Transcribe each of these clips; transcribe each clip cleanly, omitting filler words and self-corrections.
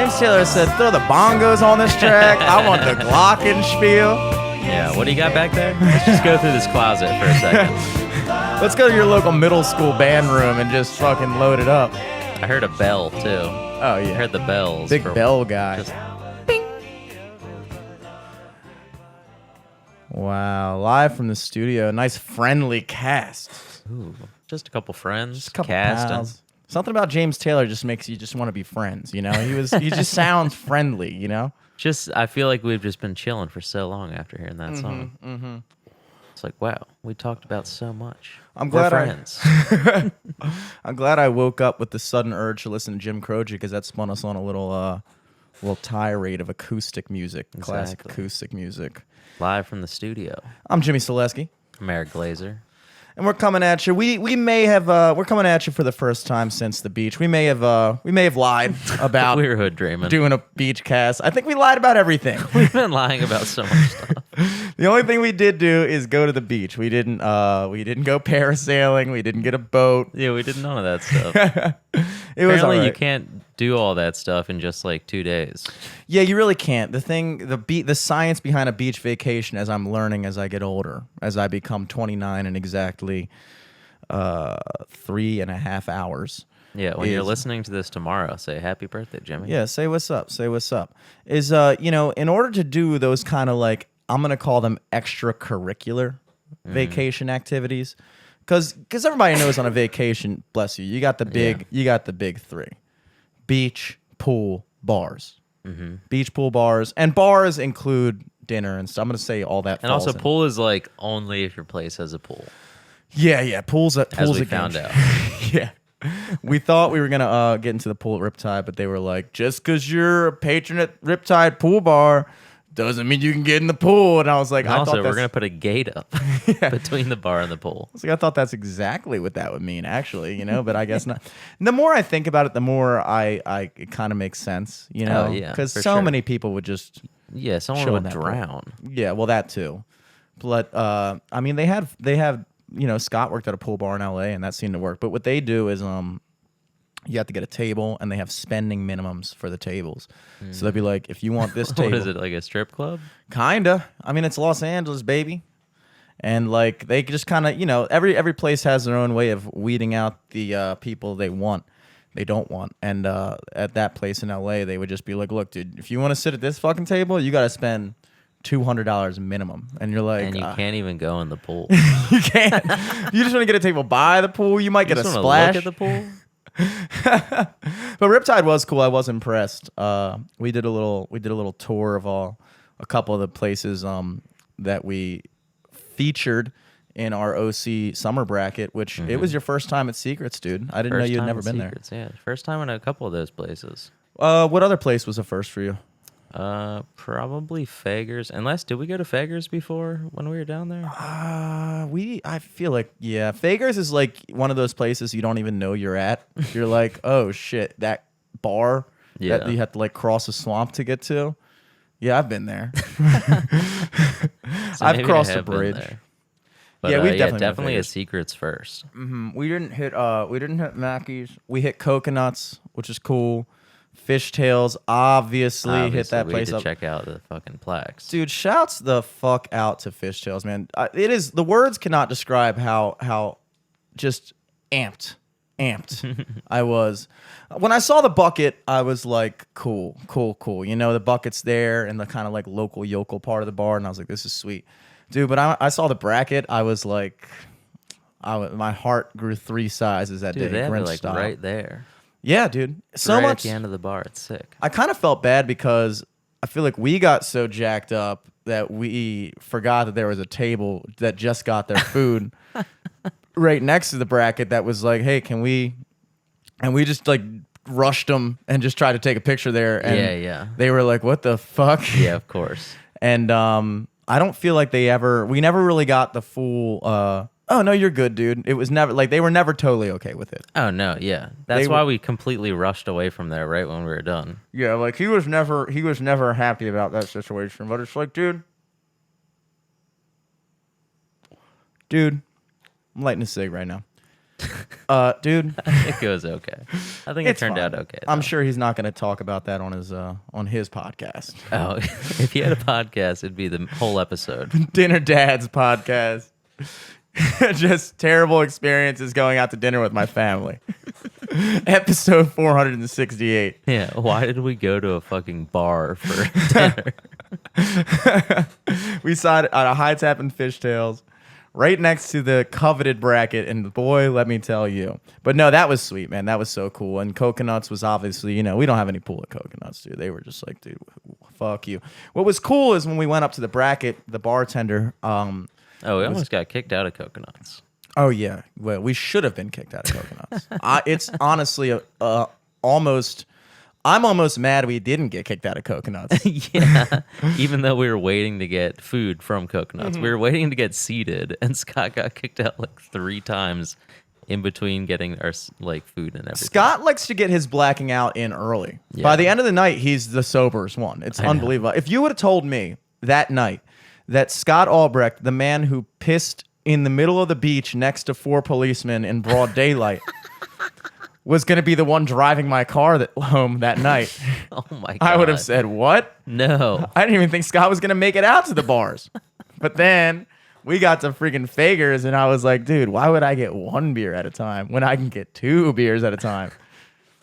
James Taylor said, throw the bongos on this track. I want the glockenspiel. Yeah, what do you got back there? Let's just go through this closet for a second. Let's go to your local middle school band room and just fucking load it up. I heard a bell, too. Oh, yeah. I heard the bells. Big bell guy. Just, Wow, live from the studio. Nice friendly cast. ooh, just a couple friends. Just a couple casting. pals. Something about James Taylor just makes you just want to be friends, you know? He just sounds friendly, you know? I feel like we've just been chilling for so long after hearing that song. Mm-hmm. It's like, wow, we talked about so much. I'm We're glad friends. I'm glad I woke up with the sudden urge to listen to Jim Croce because that spun us on a little tirade of acoustic music, classic Exactly. acoustic music. Live from the studio. I'm Jimmy Selesky. I'm Eric Glazer. And we're coming at you. We're coming at you for the first time since the beach. We may have lied about We were hood dreaming. doing a beach cast. I think we lied about everything. We've been lying about so much stuff. The only thing we did do is go to the beach. We didn't go parasailing. We didn't get a boat. Yeah, we did none of that stuff. It was all Apparently, right. you can't do all that stuff in just like 2 days. Yeah, you really can't. The science behind a beach vacation, as I'm learning as I get older, as I become 29 in exactly 3.5 hours. Yeah, when you're is- listening to this tomorrow, say happy birthday, Jimmy. Yeah, say what's up. Say what's up. Is in order to do those kind of like I'm gonna call them extracurricular vacation activities, because everybody knows on a vacation, bless you, you got the big three: beach, pool, bars. Beach, pool, bars, and bars include dinner and stuff. I'm gonna say all that. And falls also, in. pool is like only if your place has a pool, Yeah, pools as a we game. found out. Yeah. We thought we were going to get into the pool at Riptide, but they were like, just because you're a patron at Riptide Pool Bar doesn't mean you can get in the pool. And I was like, And I also, thought we're going to put a gate up between the bar and the pool. I thought that's exactly what that would mean, actually, but I guess not. And the more I think about it, the more it kind of makes sense, Oh, yeah, because for so sure. many people would just, Yeah, someone Chill in would that pool. drown. yeah, well, that too. But, I mean, they have, Scott worked at a pool bar in LA and that seemed to work. But what they do is, you have to get a table, and they have spending minimums for the tables. So they'll be like, if you want this table, What is it, like a strip club? kinda. I mean, it's Los Angeles, baby, and like they just kind of, every place has their own way of weeding out the people they don't want. And at that place in LA, they would just be like, look, dude, if you want to sit at this fucking table, you got to spend $200 minimum, and you're like, And you can't even go in the pool. you can't. You just want to get a table by the pool. You might get a Just wanna splash. Look at the pool. But Riptide was cool. I was impressed. We did a little tour of a couple of the places that we featured in our OC summer bracket, which it was your first time at Secrets, dude. I didn't know First you'd time never in been Secrets, yeah. First time in a couple of those places. there. What other place was a first for you? Probably Fagers. Unless, did we go to Fagers before when we were down there? I feel like, yeah, Fagers is like one of those places you don't even know you're at. You're like, oh shit, that bar that Yeah. you have to like cross a swamp to get to. Yeah, I've been there. So I've maybe I crossed a have been bridge. there. But, Yeah, we've definitely been definitely a Fagers. Secrets first. We didn't hit Mackey's. We hit Coconuts, which is cool. Fishtails, obviously hit that we place had to up. check out the fucking plaques. Dude, shouts the fuck out to Fishtails, man. The words cannot describe how just amped I was. When I saw the bucket, I was like, cool. The bucket's there in the kind of like local yokel part of the bar, and I was like, this is sweet. Dude, but I saw the bracket, I was like, my heart grew 3 sizes that Dude, day. they have it Grinch like style. right there. Yeah, dude. So right much. at the end of the bar. It's sick. I kind of felt bad because I feel like we got so jacked up that we forgot that there was a table that just got their food right next to the bracket that was like, hey, can we? And we just like rushed them and just tried to take a picture there. And Yeah. they were like, what the fuck? Yeah, of course. And I don't feel like we never really got the full, oh, no, you're good, dude. It was never, like, they were never totally okay with it. Oh, no, yeah. That's why we completely rushed away from there right when we were done. Yeah, like, he was never happy about that situation. But it's like, dude, I'm lighting a cig right now. Dude, I think it was okay. I think it it's turned fine. out okay. I'm though. sure he's not going to talk about that on his podcast. Oh, if he had a podcast, it'd be the whole episode. Dinner Dad's podcast. Just terrible experiences going out to dinner with my family. Episode 468. Yeah. Why did we go to a fucking bar for dinner? We saw it at a High Tap and Fishtails, right next to the coveted bracket, and boy, let me tell you. But no, that was sweet, man. That was so cool. And Coconuts was obviously, we don't have any pool at Coconuts, dude. They were just like, dude, fuck you. What was cool is when we went up to the bracket, the bartender, Oh, we almost got kicked out of Coconuts. oh yeah, well, we should have been kicked out of Coconuts. It's honestly almost. I'm almost mad we didn't get kicked out of Coconuts. Yeah. Even though we were waiting to get food from Coconuts, Mm-hmm. we were waiting to get seated, and Scott got kicked out like 3 times in between getting our like food and everything. Scott likes to get his blacking out in early. Yeah. By the end of the night, he's the soberest one. It's I know. unbelievable. If you would have told me that night that Scott Albrecht, the man who pissed in the middle of the beach next to 4 policemen in broad daylight, was going to be the one driving my car home that night, Oh my god. I would have said, what? no. I didn't even think Scott was going to make it out to the bars. But then we got to freaking Fagers, and I was like, dude, why would I get 1 beer at a time when I can get 2 beers at a time?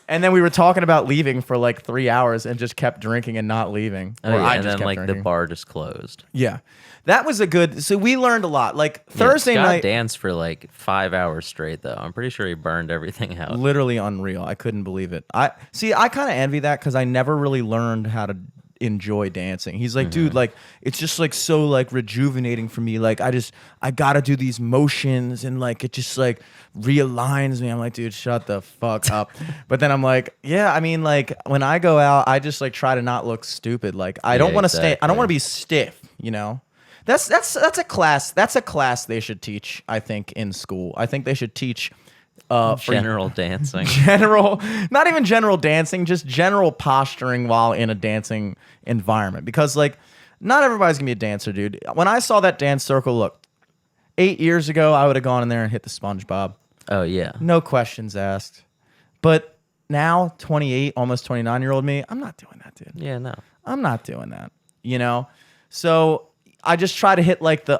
And then we were talking about leaving for like 3 hours and just kept drinking and not leaving. Oh, Or yeah, I and just then kept like drinking. the bar just closed. Yeah. That was a good. So we learned a lot. Like Thursday Scott night. danced for like 5 hours straight though. I'm pretty sure he burned everything out. Literally unreal. I couldn't believe it. I kind of envy that because I never really learned how to enjoy dancing. He's like, dude, like it's just like so like rejuvenating for me. Like I gotta do these motions and like it just like realigns me. I'm like, dude, shut the fuck up. But then I'm like, yeah, I mean, like when I go out, I just like try to not look stupid. Like I don't want to stay. I don't want to be stiff. That's a class. That's a class they should teach. I think in school. I think they should teach. General dancing. Not even general dancing, just general posturing while in a dancing environment. Because like, not everybody's gonna be a dancer, dude. When I saw that dance circle, look, 8 years ago, I would have gone in there and hit the SpongeBob, Oh yeah. no questions asked. But now, 28, almost 29-year-old me, I'm not doing that, dude. Yeah, no. I'm not doing that. So I just try to hit like the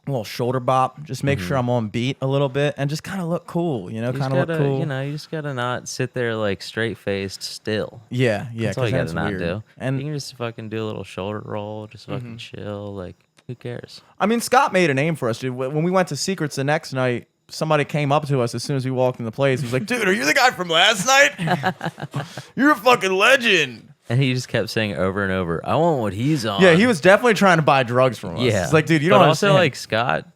little shoulder bop, just make sure I'm on beat a little bit and just kind of look cool, You kind just of look gotta, cool. you just gotta not sit there like straight faced still. Yeah, That's all you because gotta that's not weird. do. And you can just fucking do a little shoulder roll, just fucking chill. Like, who cares? I mean, Scott made a name for us, dude. When we went to Secrets the next night, somebody came up to us as soon as we walked in the place. He was like, dude, are you the guy from last night? You're a fucking legend. And he just kept saying over and over, "I want what he's on." Yeah, he was definitely trying to buy drugs from us. Yeah, It's like, dude, you but don't also understand. like Scott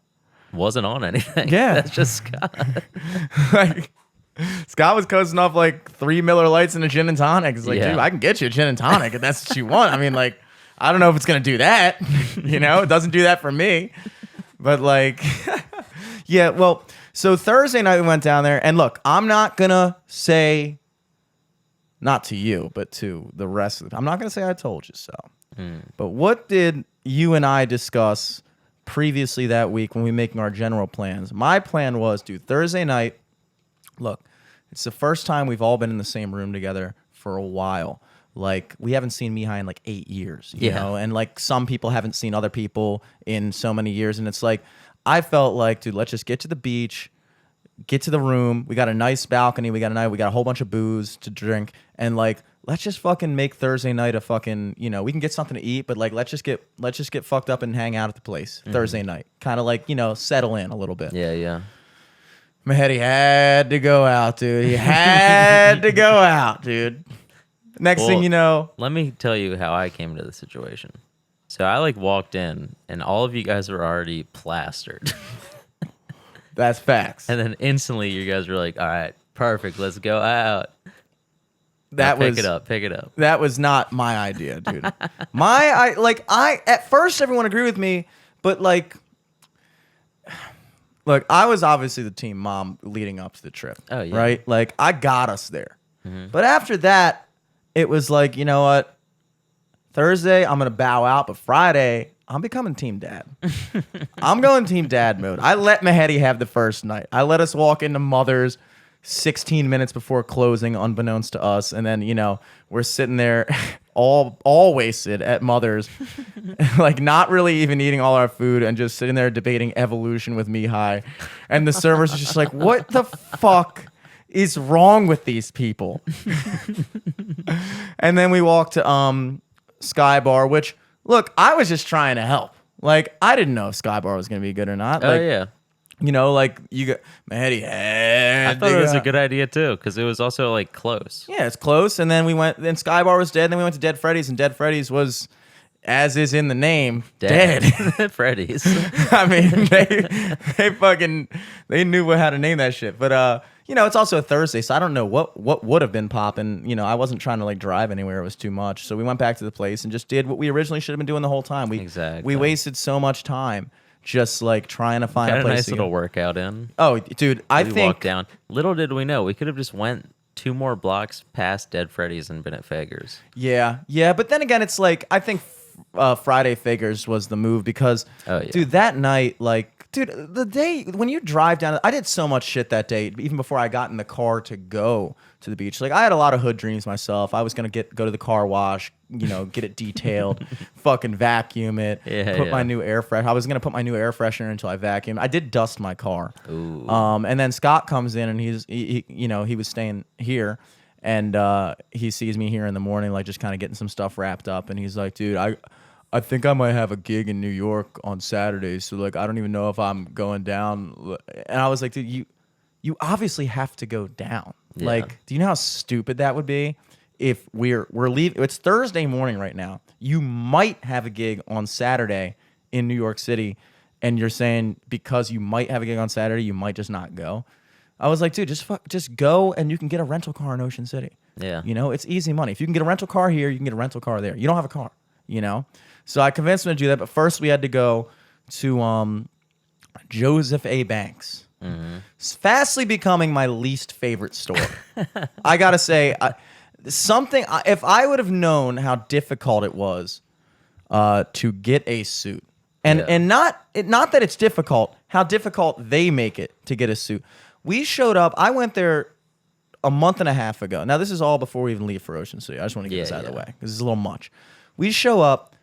wasn't on anything. Yeah. that's just Scott. Like, Scott was coasting off like 3 Miller Lights and a gin and tonic. It's like, Yeah. dude, I can get you a gin and tonic if that's what you want. I mean, like, I don't know if it's gonna do that. It doesn't do that for me. But like, yeah. Well, so Thursday night we went down there, and look, I'm not gonna say, not to you, but to the rest of I'm not gonna say I told you so. But what did you and I discuss previously that week when we were making our general plans? My plan was, dude, Thursday night. Look, it's the first time we've all been in the same room together for a while. Like, we haven't seen Mihai in like 8 years, you Yeah. know? And like some people haven't seen other people in so many years. And it's like, I felt like, dude, let's just get to the beach, get to the room. We got a nice balcony. We got a whole bunch of booze to drink. And like, let's just fucking make Thursday night a fucking, we can get something to eat, but like, let's just get fucked up and hang out at the place Thursday night. Kind of like, settle in a little bit. Yeah, yeah. Mahedi had to go out, dude. He had to go out, dude. Next thing Well, you know, Let me tell you how I came to the situation. So I like walked in, and all of you guys were already plastered, that's facts. and then instantly you guys were like, "All right, perfect, let's go out." That Now was pick it up. That was not my idea, dude. I at first everyone agreed with me, but like, look, I was obviously the team mom leading up to the trip. Oh, yeah. Right? Like, I got us there. But after that, it was like, you know what? Thursday, I'm gonna bow out, but Friday, I'm becoming team dad. I'm going team dad mode. I let Mehedi have the first night. I let us walk into Mother's 16 minutes before closing, unbeknownst to us, and then we're sitting there, all wasted at Mother's, like not really even eating all our food, and just sitting there debating evolution with Mihai, and the servers are just like, "What the fuck is wrong with these people?" And then we walked to Sky Bar, which, look, I was just trying to help. Like, I didn't know if Sky Bar was going to be good or not. Oh, Like, yeah. Like you got Mehdi. I thought it was a good idea, too, because it was also, like, close. Yeah, it's close. And then then Sky Bar was dead. And then we went to Dead Freddy's, and Dead Freddy's was, as is in the name, dead. Freddy's. I mean, they knew how to name that shit. But it's also a Thursday, so I don't know what would have been popping. I wasn't trying to like drive anywhere; it was too much. So we went back to the place and just did what we originally should have been doing the whole time. We wasted so much time just like trying to find a place. Nice little workout in. Oh, dude, I think walked down. Little did we know, we could have just went 2 more blocks past Dead Freddy's and been at Fager's. Yeah, but then again, it's like I think Friday Fager's was the move because, dude, that night, dude, the day when you drive down, I did so much shit that day, even before I got in the car to go to the beach. Like, I had a lot of hood dreams myself. I was gonna go to the car wash, get it detailed, fucking vacuum it, put my new air fresh. I was gonna put my new air freshener until I vacuum. I did dust my car. Ooh. And then Scott comes in and he was staying here. And he sees me here in the morning, like just kind of getting some stuff wrapped up, and he's like, "Dude, I think I might have a gig in New York on Saturday, so like I don't even know if I'm going down." And I was like, "Dude, you obviously have to go down. Yeah. Like, do you know how stupid that would be if we're leaving? It's Thursday morning right now. You might have a gig on Saturday in New York City, and you're saying because you might have a gig on Saturday, you might just not go." I was like, dude, just go, and you can get a rental car in Ocean City. Yeah. It's easy money. If you can get a rental car here, you can get a rental car there. You don't have a car, So I convinced him to do that, but first we had to go to Joseph A. Banks. Mm-hmm. It's fastly becoming my least favorite store. I gotta say, if I would have known how difficult it was to get a suit, and not that it's difficult, how difficult they make it to get a suit. We showed up. I went there a month and a half ago. Now, this is all before we even leave for Ocean City. I just want to get this out of the way because it's a little much. We show up,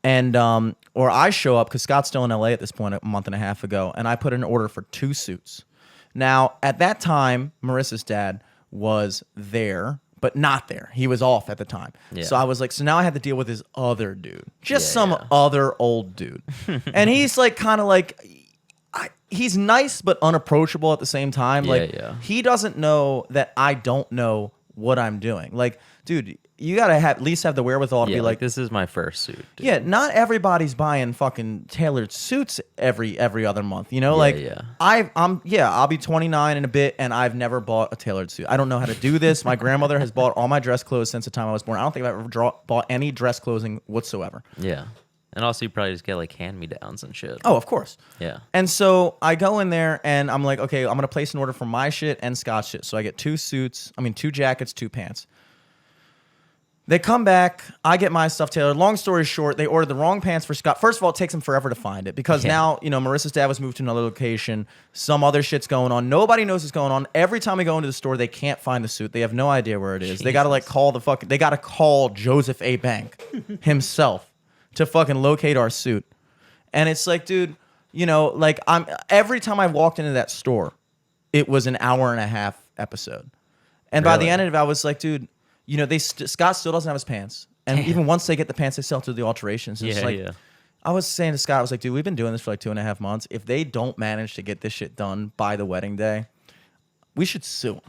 and or I show up because Scott's still in LA at this point a month and a half ago, and I put an order for 2 suits. Now, at that time, Marissa's dad was there, but not there. He was off at the time. Yeah. So I was like, so now I had to deal with this other dude, some other old dude. And he's like kind of like... he's nice but unapproachable at the same time. He doesn't know that I don't know what I'm doing. Like, dude, you gotta at least have the wherewithal to be like, this is my first suit. Dude. Yeah, not everybody's buying fucking tailored suits every other month. I'll be 29 in a bit, and I've never bought a tailored suit. I don't know how to do this. My grandmother has bought all my dress clothes since the time I was born. I don't think I've ever bought any dress clothing whatsoever. Yeah. And also, you probably just get like hand-me-downs and shit. Oh, of course. Yeah. And so I go in there and I'm like, okay, I'm going to place an order for my shit and Scott's shit. So I get 2 jackets, 2 pants. They come back. I get my stuff tailored. Long story short, they ordered the wrong pants for Scott. First of all, it takes them forever to find it because now, Marissa's dad was moved to another location. Some other shit's going on. Nobody knows what's going on. Every time we go into the store, they can't find the suit. They have no idea where it is. Jesus. They got to they got to call Joseph A. Bank himself to fucking locate our suit. And it's like, dude, every time I walked into that store, it was an hour and a half episode. And by the end of it, I was like, dude, Scott still doesn't have his pants. And even once they get the pants, they still have to do the alterations. It's I was saying to Scott, I was like, dude, we've been doing this for like 2.5 months. If they don't manage to get this shit done by the wedding day, we should sue them.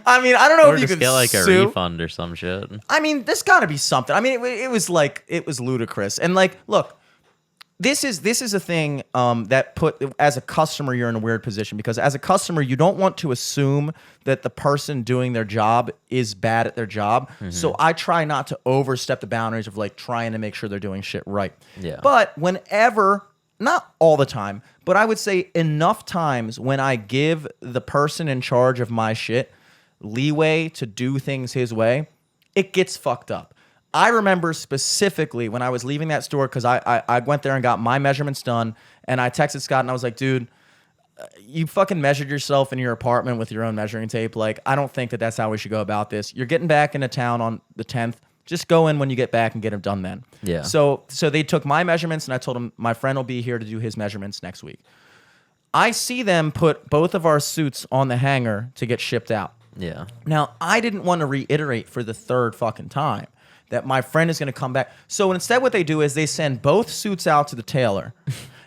I mean, I don't know if you could get like a refund or some shit. I mean, there's got to be something. I mean, it was ludicrous. And like, look, this is a thing that as a customer, you're in a weird position because as a customer, you don't want to assume that the person doing their job is bad at their job. Mm-hmm. So I try not to overstep the boundaries of like trying to make sure they're doing shit right. Yeah. But whenever, not all the time, but I would say enough times when I give the person in charge of my shit leeway to do things his way, it gets fucked up. I remember specifically when I was leaving that store, because I went there and got my measurements done, and I texted Scott and I was like, dude, you fucking measured yourself in your apartment with your own measuring tape. Like, I don't think that that's how we should go about this. You're getting back into town on the 10th. Just go in when you get back and get them done then. Yeah. So they took my measurements, and I told them my friend will be here to do his measurements next week. I see them put both of our suits on the hanger to get shipped out. Yeah. Now, I didn't want to reiterate for the third fucking time that my friend is going to come back. So instead what they do is they send both suits out to the tailor.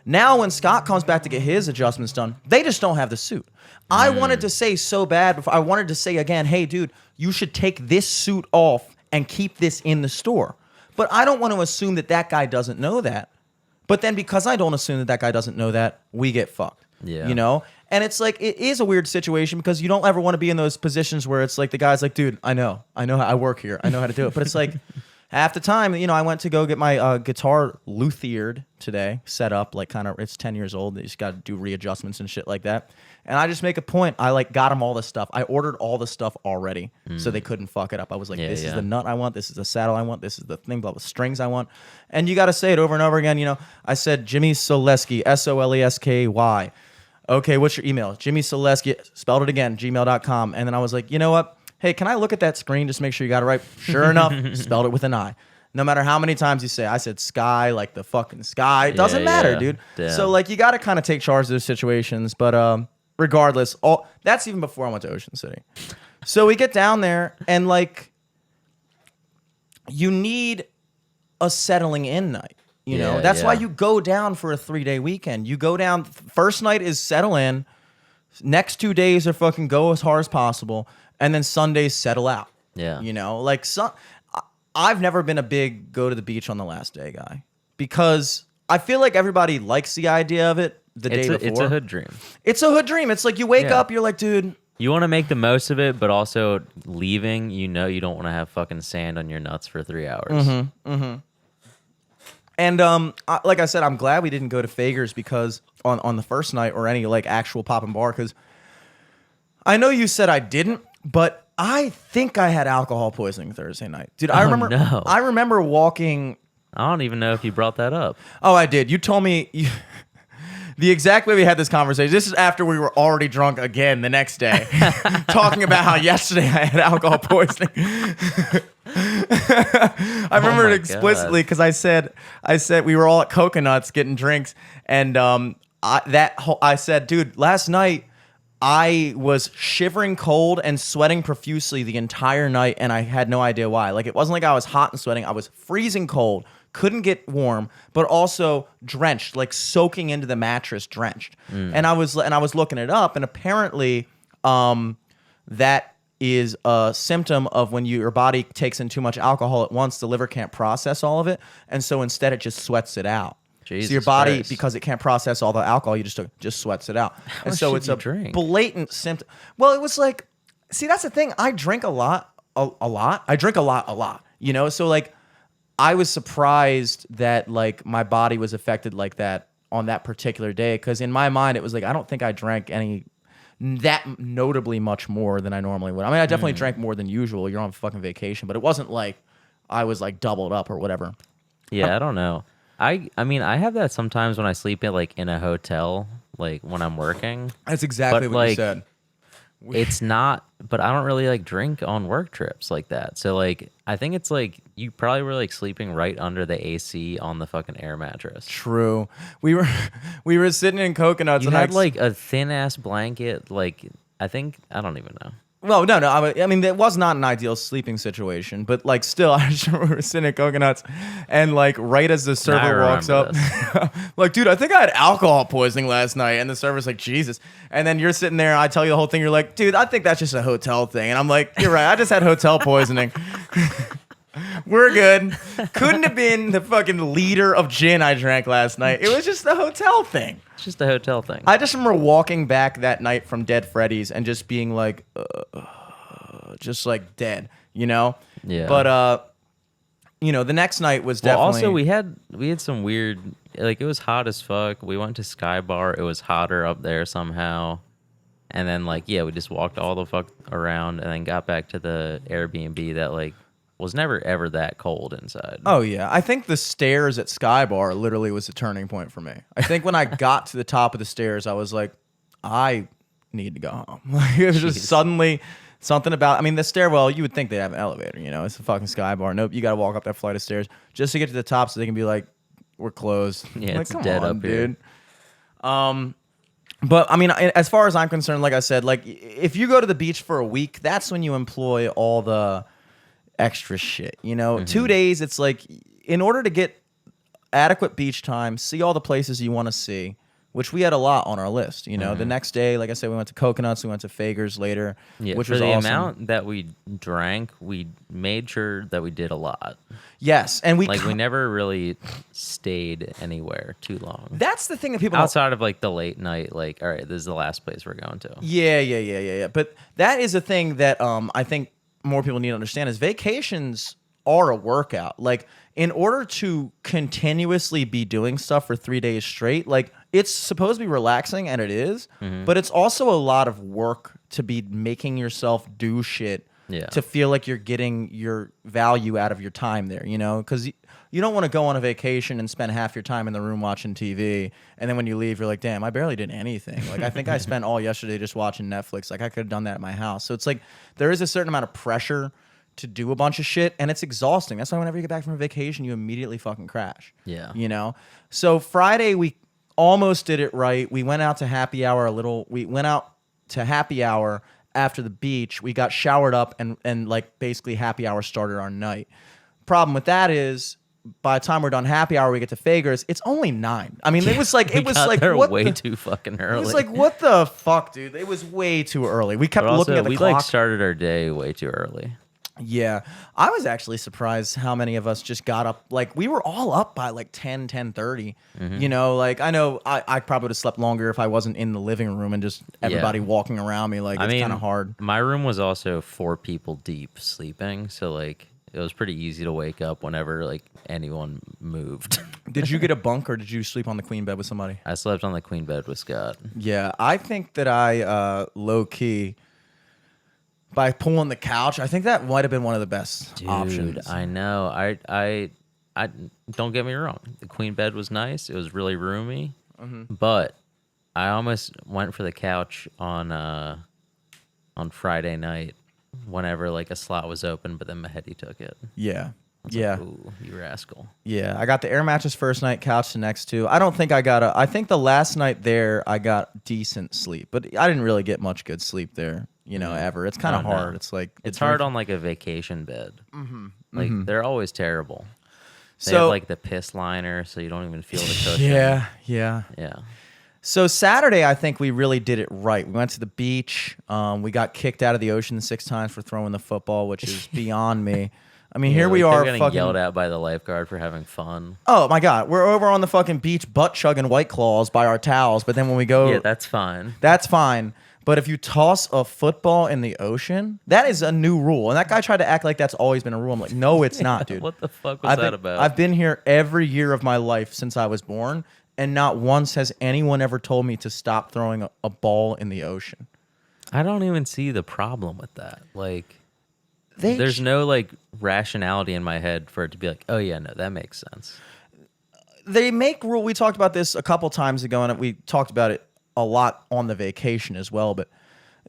Now, when Scott comes back to get his adjustments done, they just don't have the suit. I wanted to say so bad before. I wanted to say again, hey, dude, you should take this suit off and keep this in the store. But I don't want to assume that that guy doesn't know that. But then because I don't assume that that guy doesn't know that, we get fucked. Yeah. You know? And it's like, it is a weird situation because you don't ever want to be in those positions where it's like the guy's like, dude, I know how I work here. I know how to do it. But it's like, half the time, you know, I went to go get my guitar luthiered today, set up, like kind of, it's 10 years old. You just got to do readjustments and shit like that. And I just make a point. I like got them all the stuff. I ordered all the stuff already so they couldn't fuck it up. I was like, this is the nut I want. This is the saddle I want. This is the thing, blah, blah, strings I want. And you got to say it over and over again. You know, I said Jimmy Solesky, Solesky. Okay, what's your email? Jimmy Solesky, spelled it again, gmail.com. And then I was like, you know what? Hey, can I look at that screen just make sure you got it right? Sure enough, spelled it with an I. No matter how many times you say, I said sky, like the fucking sky. It doesn't matter, dude. Damn. So, like, you got to kind of take charge of those situations. But regardless, that's even before I went to Ocean City. So we get down there, and, like, you need a settling in night. You know, that's why you go down for a 3-day weekend. You go down, first night is settle in. Next 2 days are fucking go as hard as possible. And then Sundays settle out. Yeah. You know, like I've never been a big go to the beach on the last day guy because I feel like everybody likes the idea of it the day before. It's a hood dream. It's a hood dream. It's like you wake up, you're like, dude. You want to make the most of it, but also leaving, you know, you don't want to have fucking sand on your nuts for 3 hours. Mm-hmm. Mm-hmm. And like I said, I'm glad we didn't go to Fager's because on the first night or any like actual pop and bar because I know you said I didn't, but I think I had alcohol poisoning Thursday night, dude. I remember walking. I don't even know if you brought that up. Oh, I did. You told me the exact way we had this conversation. This is after we were already drunk again the next day, talking about how yesterday I had alcohol poisoning. I remember it explicitly because I said we were all at Coconuts getting drinks, and I said, dude, last night I was shivering cold and sweating profusely the entire night, and I had no idea why. Like, it wasn't like I was hot and sweating. I was freezing cold, couldn't get warm, but also drenched, like soaking into the mattress, drenched. And I was looking it up, and apparently that is a symptom of when your body takes in too much alcohol at once, the liver can't process all of it, and so instead it just sweats it out. Jesus so your body, Christ. Because it can't process all the alcohol, you just sweats it out. How and so much it's did a you drink? blatant symptom. Well, it was like, see, that's the thing. I drink a lot. I drink a lot. You know, so like, I was surprised that like my body was affected like that on that particular day because in my mind it was like I don't think I drank that notably much more than I normally would. I mean, I definitely drank more than usual. You're on fucking vacation, but it wasn't like I was like doubled up or whatever. Yeah, I don't know. I mean, I have that sometimes when I sleep in a hotel, like when I'm working. That's exactly what you said. It's not, but I don't really like drink on work trips like that. So like, I think it's like you probably were like sleeping right under the AC on the fucking air mattress. True. We were sitting in Coconuts. You and had like a thin ass blanket. Like I don't even know. Well, no. I mean, that was not an ideal sleeping situation, but like, still, I just remember we were sitting at Coconuts, and like, right as the server walks up, like, dude, I think I had alcohol poisoning last night, and the server's like, Jesus, and then you're sitting there, and I tell you the whole thing, you're like, dude, I think that's just a hotel thing, and I'm like, you're right, I just had hotel poisoning. We're good. Couldn't have been the fucking liter of gin I drank last night. It was just the hotel thing. It's just a hotel thing. I just remember walking back that night from Dead Freddy's and just being like, just like dead, you know? Yeah. But, you know, the next night was definitely... Also, we had some weird... Like, it was hot as fuck. We went to Sky Bar. It was hotter up there somehow. And then, like, yeah, we just walked all the fuck around and then got back to the Airbnb that, like... was never ever that cold inside. Oh yeah, I think the stairs at Sky Bar literally was a turning point for me. I think when I got to the top of the stairs, I was like, I need to go home. Like, it was just suddenly something about. I mean, the stairwell. You would think they'd have an elevator. You know, it's a fucking Sky Bar. Nope, you got to walk up that flight of stairs just to get to the top, so they can be like, we're closed. Yeah, like, it's come dead on, up here. dude. But I mean, as far as I'm concerned, like I said, like if you go to the beach for a week, that's when you employ all the extra shit. You know, 2 days, it's like in order to get adequate beach time, see all the places you want to see, which we had a lot on our list. You know, the next day, like I said, we went to Coconuts, we went to Fager's later, Yeah, which for was the awesome. amount that we drank, we made sure that we did a lot. Yes, and we Like we never really stayed anywhere too long. That's the thing that people don't. Outside of like the late night, like, all right, this is the last place we're going to. Yeah. But that is a thing that I think more people need to understand is vacations are a workout. Like in order to continuously be doing stuff for 3 days straight, like it's supposed to be relaxing and it is, but it's also a lot of work to be making yourself do shit Yeah. to feel like you're getting your value out of your time there, you know? Because you don't want to go on a vacation and spend half your time in the room watching TV, and then when you leave, you're like, damn, I barely did anything. Like, I think I spent all yesterday just watching Netflix. Like, I could have done that at my house. So it's like there is a certain amount of pressure to do a bunch of shit, and it's exhausting. That's why whenever you get back from a vacation, you immediately fucking crash. Yeah. You know? So Friday, we almost did it right. We went out to happy hour a little. We went out to happy hour after the beach. We got showered up and like basically happy hour started our night. Problem with that is by the time we're done happy hour, we get to Fager's. It's only 9. I mean, it was like We got there what way the, too fucking It early. was like what the fuck, dude? It was way too early. We kept but looking also, at the we clock. like started our day way too early. Yeah, I was actually surprised how many of us just got up. Like we were all up by like 10:30. You know, like I know I probably would have slept longer if I wasn't in the living room and just everybody walking around me. Like it's kind of hard. My room was also 4 people deep sleeping, so like it was pretty easy to wake up whenever like anyone moved. Did you get a bunk or did you sleep on the queen bed with somebody? I slept on the queen bed with Scott. Yeah, I think that I low key by pulling the couch. I think that might have been one of the best options. I know. I don't get me wrong. The queen bed was nice. It was really roomy, but I almost went for the couch on Friday night whenever like a slot was open, but then Mahedi took it. Yeah. I was Yeah. like, ooh, you rascal. Yeah, I got the air mattress first night, couch the next two. I don't think I think the last night there I got decent sleep, but I didn't really get much good sleep there, you know, ever. It's kind of Oh, no. hard. It's like It's hard on like a vacation bed. Like they're always terrible. They So have like the piss liner, so you don't even feel the cushion. yeah. Yeah. So Saturday, I think we really did it right. We went to the beach. We got kicked out of the ocean 6 times for throwing the football, which is beyond me. I mean, here Yeah, we kept are getting fucking yelled at by the lifeguard for having fun. Oh my god, we're over on the fucking beach butt chugging White Claws by our towels, but then when we go Yeah, that's fine. that's fine. But if you toss a football in the ocean, that is a new rule. And that guy tried to act like that's always been a rule. I'm like, no, it's not, dude. What the fuck was that about? I've been here every year of my life since I was born, and not once has anyone ever told me to stop throwing a ball in the ocean. I don't even see the problem with that. Like, They there's no like rationality in my head for it to be like, oh yeah, no, that makes sense. they make rule. We talked about this a couple times ago, and we talked about it a lot on the vacation as well. But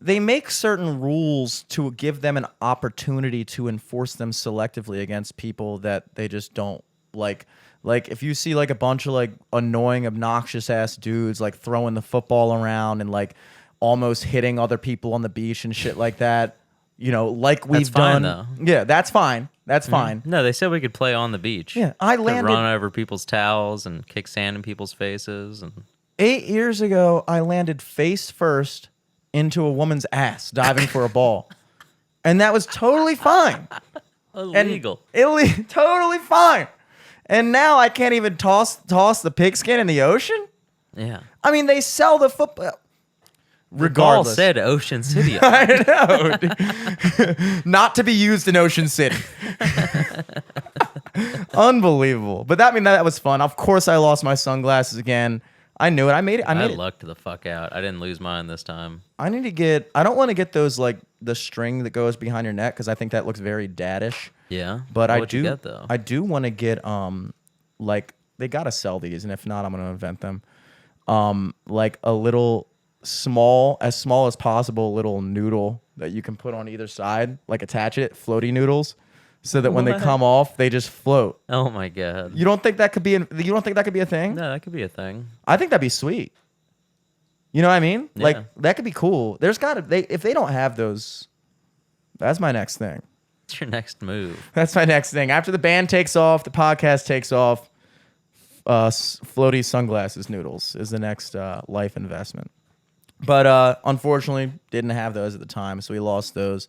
they make certain rules to give them an opportunity to enforce them selectively against people that they just don't like. Like if you see like a bunch of like annoying, obnoxious ass dudes like throwing the football around and like almost hitting other people on the beach and shit like that, you know, like we've fine, done. though. Yeah, that's fine. That's fine. No, they said we could play on the beach. Yeah, I Could landed run over people's towels and kick sand in people's faces and 8 years ago. I landed face first into a woman's ass diving for a ball, and that was totally fine. illegal. Totally fine. And now I can't even toss the pigskin in the ocean. Yeah. I mean, they sell the football. Ball Regardless, said Ocean City. I know. Not to be used in Ocean City. Unbelievable. But that was fun. Of course, I lost my sunglasses again. I knew it. I made it. I I made it. lucked the fuck out. I didn't lose mine this time. I need to get. I don't want to get those like the string that goes behind your neck because I think that looks very daddish. Yeah. But What'd you get, though? I do want to get like they gotta sell these, and if not, I'm gonna invent them. Like a little small as possible little noodle that you can put on either side, like attach it, floaty noodles, so that when they What? come off, they just float. Oh my god. You don't think that could be? You don't think that could be a thing? No, that could be a thing. I think that'd be sweet. You know what I mean? Yeah. Like that could be cool. There's gotta if they don't have those, that's my next thing. What's your next move? That's my next thing. After the band takes off, the podcast takes off. Floaty sunglasses noodles is the next life investment. But unfortunately, didn't have those at the time, so we lost those.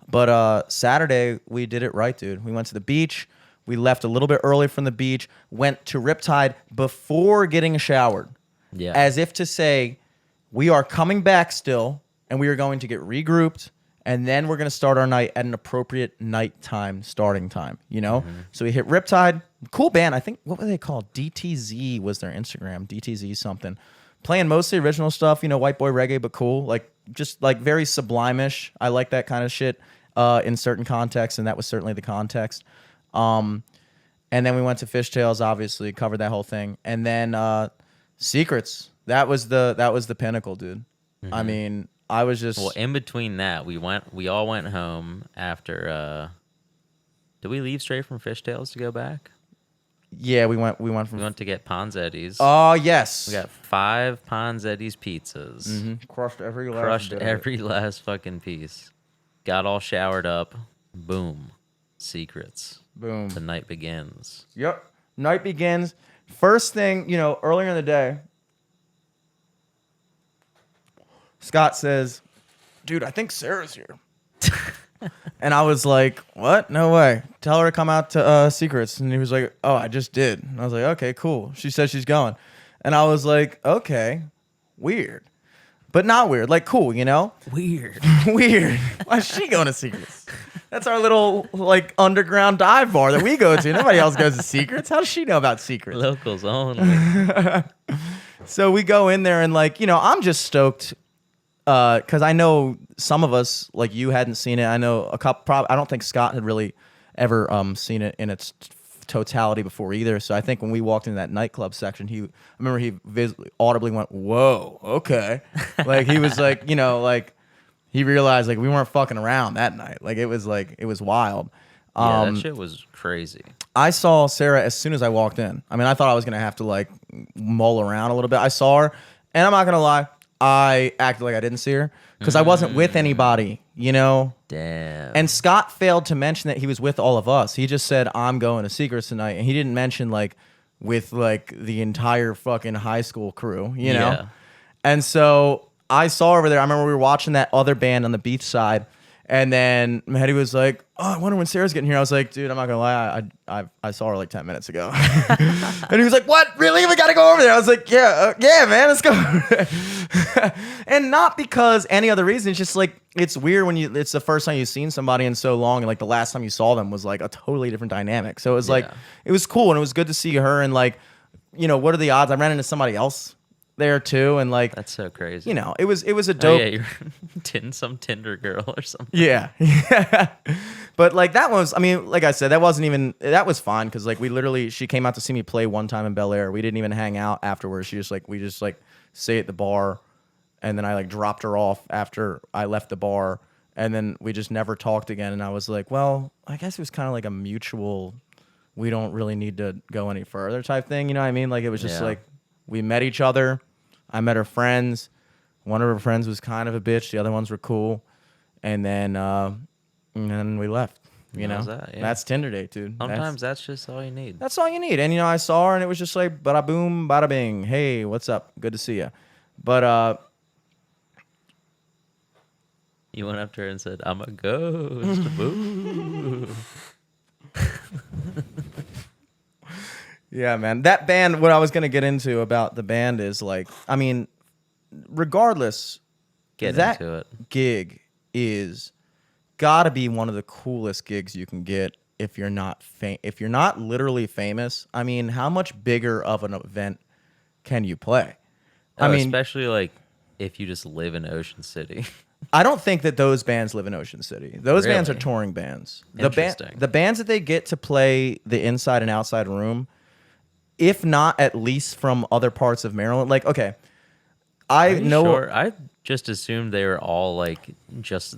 But Saturday, we did it right, dude. We went to the beach. We left a little bit early from the beach, went to Riptide before getting showered. Yeah. As if to say, we are coming back still, and we are going to get regrouped, and then we're going to start our night at an appropriate nighttime starting time, you know? Mm-hmm. So we hit Riptide. Cool band. I think, what were they called? DTZ was their Instagram. DTZ something. Playing mostly original stuff, you know, white boy reggae, but cool. Like, just like very sublime-ish. I like that kind of shit in certain contexts, and that was certainly the context. And then we went to Fishtails, obviously, covered that whole thing. And then Secrets. That was the pinnacle, dude. Mm-hmm. I mean, I was just... Well, in between that, we all went home after did we leave straight from Fishtails to go back? Yeah, we went from... We went to get Ponzetti's. Oh, yes. We got 5 Ponzetti's pizzas. Mm-hmm. Crushed every last Crushed bit of it. every last fucking piece. Got all showered up. Boom. Secrets. Boom. The night begins. Yep. Night begins. First thing, you know, earlier in the day, Scott says, dude, I think Sarah's here. And I was like, what? No way. Tell her to come out to Secrets. And he was like, oh, I just did. And I was like, okay, cool. She said she's going. And I was like, okay, weird. But not weird. Like, cool, you know? Weird. Weird. Why is she going to Secrets? That's our little, like, underground dive bar that we go to. Nobody else goes to Secrets. How does she know about Secrets? Locals only. So we go in there and, like, you know, I'm just stoked because I know some of us, like you, hadn't seen it. I know a couple. I don't think Scott had really ever seen it in its totality before either. So I think when we walked into that nightclub section, I remember he audibly went, "Whoa, okay," like he was like, you know, like he realized like we weren't fucking around that night. Like it was wild. Yeah, that shit was crazy. I saw Sarah as soon as I walked in. I mean, I thought I was gonna have to like mull around a little bit. I saw her, and I'm not gonna lie, I acted like I didn't see her because I wasn't with anybody, you know? Damn. And Scott failed to mention that he was with all of us. He just said, I'm going to Secrets tonight. And he didn't mention, like, with, like, the entire fucking high school crew, you know? Yeah. And so I saw her over there. I remember we were watching that other band on the beach side. And then Mehdi was like, oh, I wonder when Sarah's getting here. I was like, dude, I'm not going to lie. I saw her like 10 minutes ago. And he was like, what? Really? We got to go over there. I was like, yeah, man, let's go. And not because any other reason. It's just like, it's weird when it's the first time you've seen somebody in so long. And like the last time you saw them was like a totally different dynamic. So it was like, it was cool. And it was good to see her. And like, you know, what are the odds? I ran into somebody else there too, and like That's so crazy. you know, it was a dope. Oh, yeah, you're dating some Tinder girl or something. Yeah. But like that was, I mean, like I said, that was fine because like she came out to see me play one time in Bel Air. We didn't even hang out afterwards. We just stayed at the bar, and then I like dropped her off after I left the bar, and then we just never talked again. And I was like, well, I guess it was kind of like a mutual, we don't really need to go any further type thing. You know what I mean? Like it was just like we met each other. I met her friends. One of her friends was kind of a bitch. The other ones were cool. And then we left. You know, that's Tinder date, dude. Sometimes that's just all you need. That's all you need. And you know, I saw her, and it was just like bada boom, bada bing. Hey, what's up? Good to see you. But You went up to her and said, "I'm a ghost." Boo. yeah, man. That band. What I was gonna get into about the band is like, I mean, regardless, that into it. gig is gotta be one of the coolest gigs you can get if you're not if you're not literally famous. I mean, how much bigger of an event can you play? I mean, especially like if you just live in Ocean City. I don't think that those bands live in Ocean City. Those bands are Really? touring bands. Interesting. The bands that they get to play the inside and outside room, if not at least from other parts of Maryland. Like, okay, Are I you know. sure? I just assumed they were all like just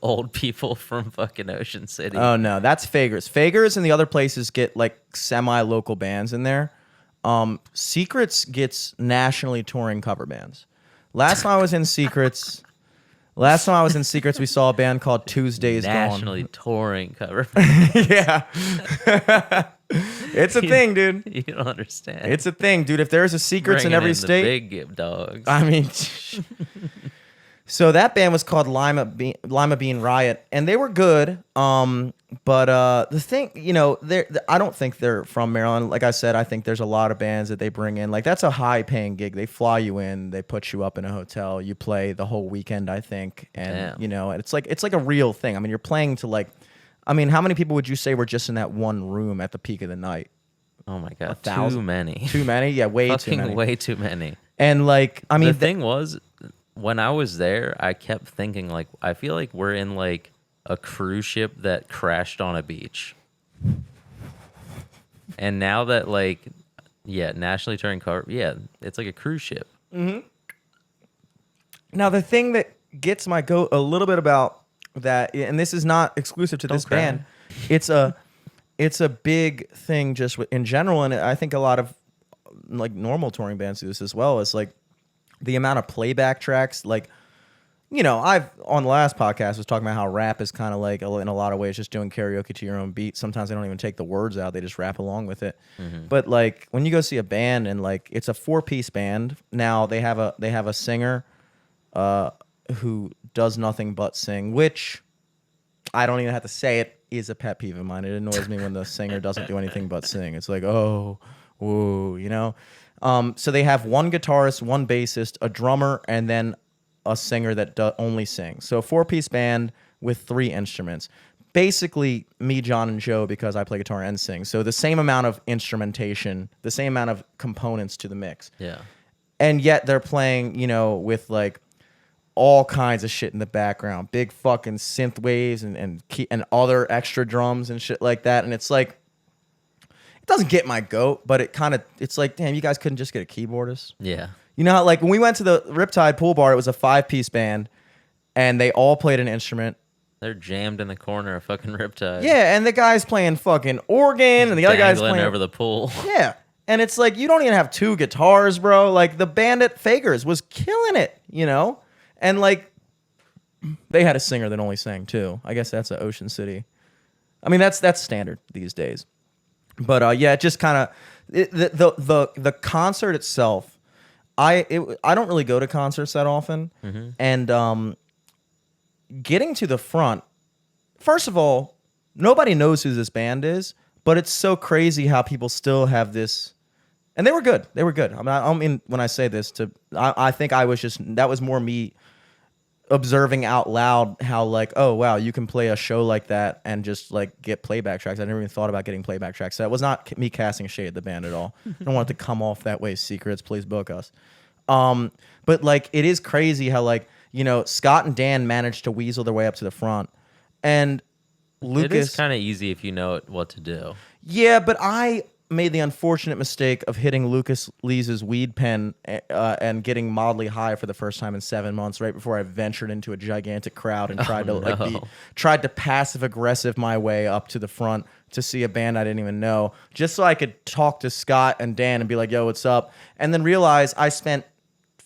old people from fucking Ocean City. Oh no, that's Fagers. Fagers and the other places get like semi-local bands in there. Secrets gets nationally touring cover bands. Last time I was in Secrets, we saw a band called Tuesday's Nationally touring cover. Gone. Yeah, it's a thing, dude. You don't understand. It's a thing, dude. If there's a Secrets in Bringing every the state, big dogs. I mean. So that band was called Lima Bean Riot, and they were good. But the thing, I don't think they're from Maryland. Like I said, I think there's a lot of bands that they bring in. Like that's a high-paying gig. They fly you in, they put you up in a hotel, you play the whole weekend, I think, and Damn. it's like a real thing. I mean, you're playing to like, I mean, how many people would you say were just in that one room at the peak of the night? Oh my god, 1,000? too many. Too many? Yeah, way too Fucking many. way too many. And like, I mean, The thing was, when I was there, I kept thinking like, I feel like we're in like a cruise ship that crashed on a beach. And now that like, yeah, nationally touring car, yeah, it's like a cruise ship. Now the thing that gets my goat a little bit about that, and this is not exclusive to this cry. band, it's a big thing just in general, and I think a lot of like normal touring bands do this as well. Is like the amount of playback tracks. Like, I've on the last podcast was talking about how rap is kind of like in a lot of ways just doing karaoke to your own beat. Sometimes they don't even take the words out; they just rap along with it. But like when you go see a band and like it's a 4-piece band, now they have a singer who does nothing but sing, which I don't even have to say it is a pet peeve of mine. It annoys me when the singer doesn't do anything but sing. It's like, oh, whoa, So they have one guitarist, one bassist, a drummer, and then a singer that only sings. So a 4-piece band with 3 instruments. Basically, me, John, and Joe, because I play guitar and sing. So the same amount of instrumentation, the same amount of components to the mix. Yeah. And yet they're playing, with like all kinds of shit in the background, big fucking synth waves and other extra drums and shit like that. And it's like, it doesn't get my goat, but it's like, damn, you guys couldn't just get a keyboardist. Yeah. You know how like when we went to the Riptide pool bar, it was a 5-piece band and they all played an instrument. They're jammed in the corner of fucking Riptide. Yeah, and the guy's playing fucking organ and the other guy's Dangling playing over the pool. Yeah. And it's like, you don't even have 2 guitars, bro. Like the band at Fagers was killing it, And like they had a singer that only sang too. I guess that's a Ocean City. I mean, that's standard these days. But yeah, it just kind of the concert itself. I don't really go to concerts that often, and getting to the front. First of all, nobody knows who this band is, but it's so crazy how people still have this. And they were good. They were good. I mean, when I say this, I think that was more me observing out loud how like, oh wow, you can play a show like that and just like get playback tracks. I never even thought about getting playback tracks. That was not me casting shade at the band at all. I don't want it to come off that way. Secrets, please book us. But like it is crazy how like, Scott and Dan managed to weasel their way up to the front, and Lucas. It is kind of easy if you know what to do. Yeah, but I made the unfortunate mistake of hitting Lucas Lees's weed pen and getting mildly high for the first time in 7 months, right before I ventured into a gigantic crowd and tried to passive aggressive my way up to the front to see a band I didn't even know, just so I could talk to Scott and Dan and be like, "Yo, what's up?" And then realize I spent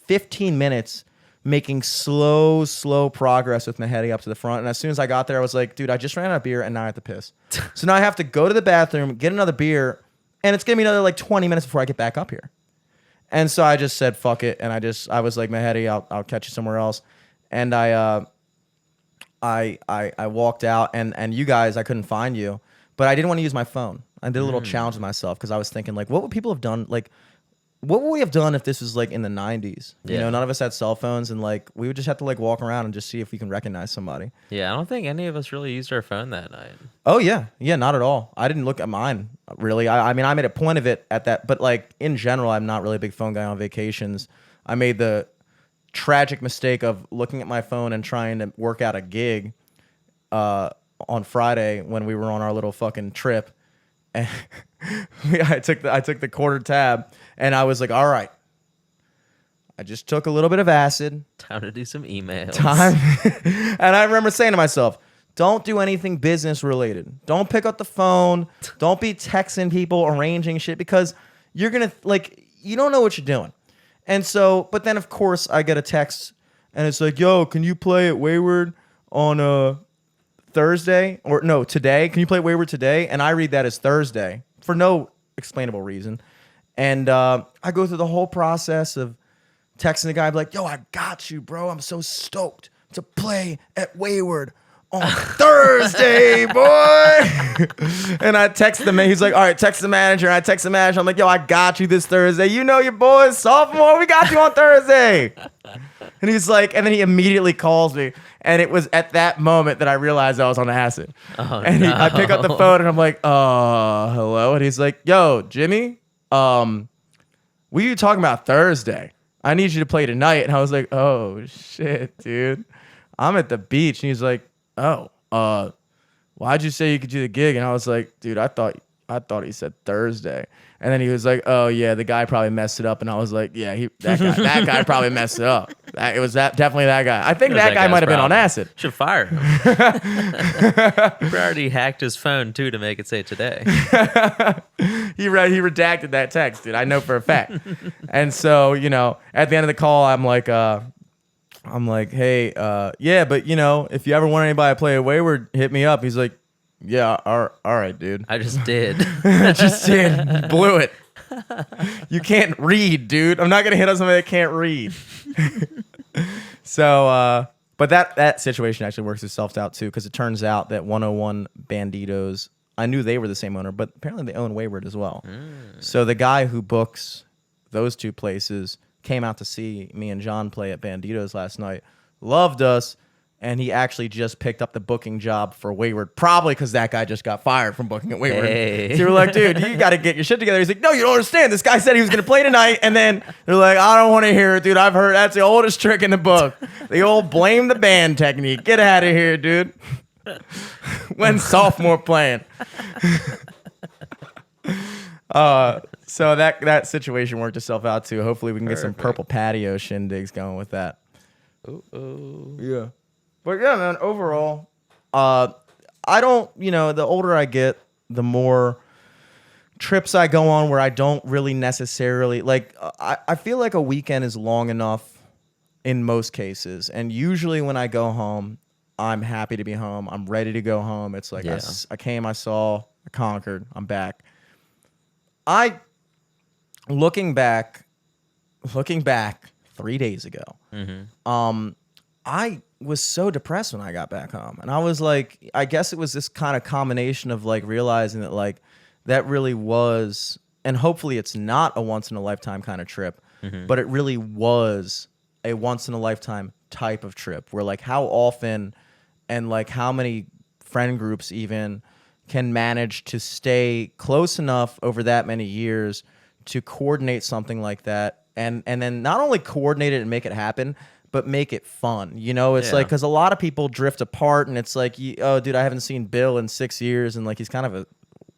15 minutes making slow progress with my heading up to the front. And as soon as I got there, I was like, dude, I just ran out of beer and now I have to piss. So now I have to go to the bathroom, get another beer, and it's gonna be another like 20 minutes before I get back up here. And so I just said, fuck it. And I was like, Mehedi, I'll catch you somewhere else. And I walked out and you guys, I couldn't find you, but I didn't want to use my phone. I did a little challenge with myself because I was thinking like, what would people have done? Like, what would we have done if this was like in the 90s? You know, none of us had cell phones and like we would just have to like walk around and just see if we can recognize somebody. Yeah, I don't think any of us really used our phone that night. Oh yeah, not at all. I didn't look at mine really. I mean, I made a point of it at that, but like in general, I'm not really a big phone guy on vacations. I made the tragic mistake of looking at my phone and trying to work out a gig on Friday when we were on our little fucking trip. And I took the quarter tab and I was like, all right, I just took a little bit of acid. Time to do some emails. And I remember saying to myself, don't do anything business related. Don't pick up the phone. Don't be texting people, arranging shit, because you're going to, like, you don't know what you're doing. And so, but then of course I get a text and it's like, yo, can you play at Wayward on Thursday? Or no, today? Can you play at Wayward today? And I read that as Thursday for no explainable reason. And I go through the whole process of texting the guy, like, yo, I got you, bro. I'm so stoked to play at Wayward on Thursday, boy. And I text the man. He's like, all right, text the manager. And I text the manager. I'm like, yo, I got you this Thursday. You know your boys, sophomore. We got you on Thursday. And he's like, and then he immediately calls me. And it was at that moment that I realized I was on acid. Oh, and no. I pick up the phone and I'm like, hello. And he's like, yo, Jimmy, what are you talking about Thursday? I need you to play tonight. And I was like, oh, shit, dude. I'm at the beach. And he's like, oh, why'd you say you could do the gig? And I was like, dude, I thought he said Thursday. And then he was like, oh yeah, the guy probably messed it up. And I was like, yeah, that guy probably messed it up. It was definitely that guy. I think that guy might have been on acid. Should fire him. He already hacked his phone too to make it say today. He redacted that text, dude. I know for a fact. And so, at the end of the call, I'm like, hey, yeah, but if you ever want anybody to play a Wayward, hit me up. He's like, yeah, all right, dude. I just did. Just did. Blew it. You can't read, dude. I'm not gonna hit on somebody that can't read. So, but that situation actually works itself out too, because it turns out that 101 Banditos, I knew they were the same owner, but apparently they own Wayward as well. So the guy who books those two places came out to see me and John play at Banditos last night, loved us, and he actually just picked up the booking job for Wayward, probably because that guy just got fired from booking at Wayward. Hey. So we're like, dude, you got to get your shit together. He's like, no, you don't understand. This guy said he was going to play tonight, and then they're like, I don't want to hear it, dude. I've heard that's the oldest trick in the book. The old blame the band technique. Get out of here, dude. When sophomore playing. So that situation worked itself out too. Hopefully we can get some purple patio shindigs going with that. Ooh. Yeah. But yeah, man, overall, I don't, the older I get, the more trips I go on where I don't really necessarily, like, I feel like a weekend is long enough in most cases. And usually when I go home, I'm happy to be home. I'm ready to go home. It's like, Yeah. I came, I saw, I conquered, I'm back. Looking back 3 days ago, I was so depressed when I got back home. And I was like, I guess it was this kind of combination of like realizing that like that really was, and hopefully it's not a once in a lifetime kind of trip, but it really was a once in a lifetime type of trip where like how often and like how many friend groups even can manage to stay close enough over that many years to coordinate something like that, and then not only coordinate it and make it happen, but make it fun. It's like, because a lot of people drift apart, and it's like, oh, dude, I haven't seen Bill in 6 years, and like he's kind of a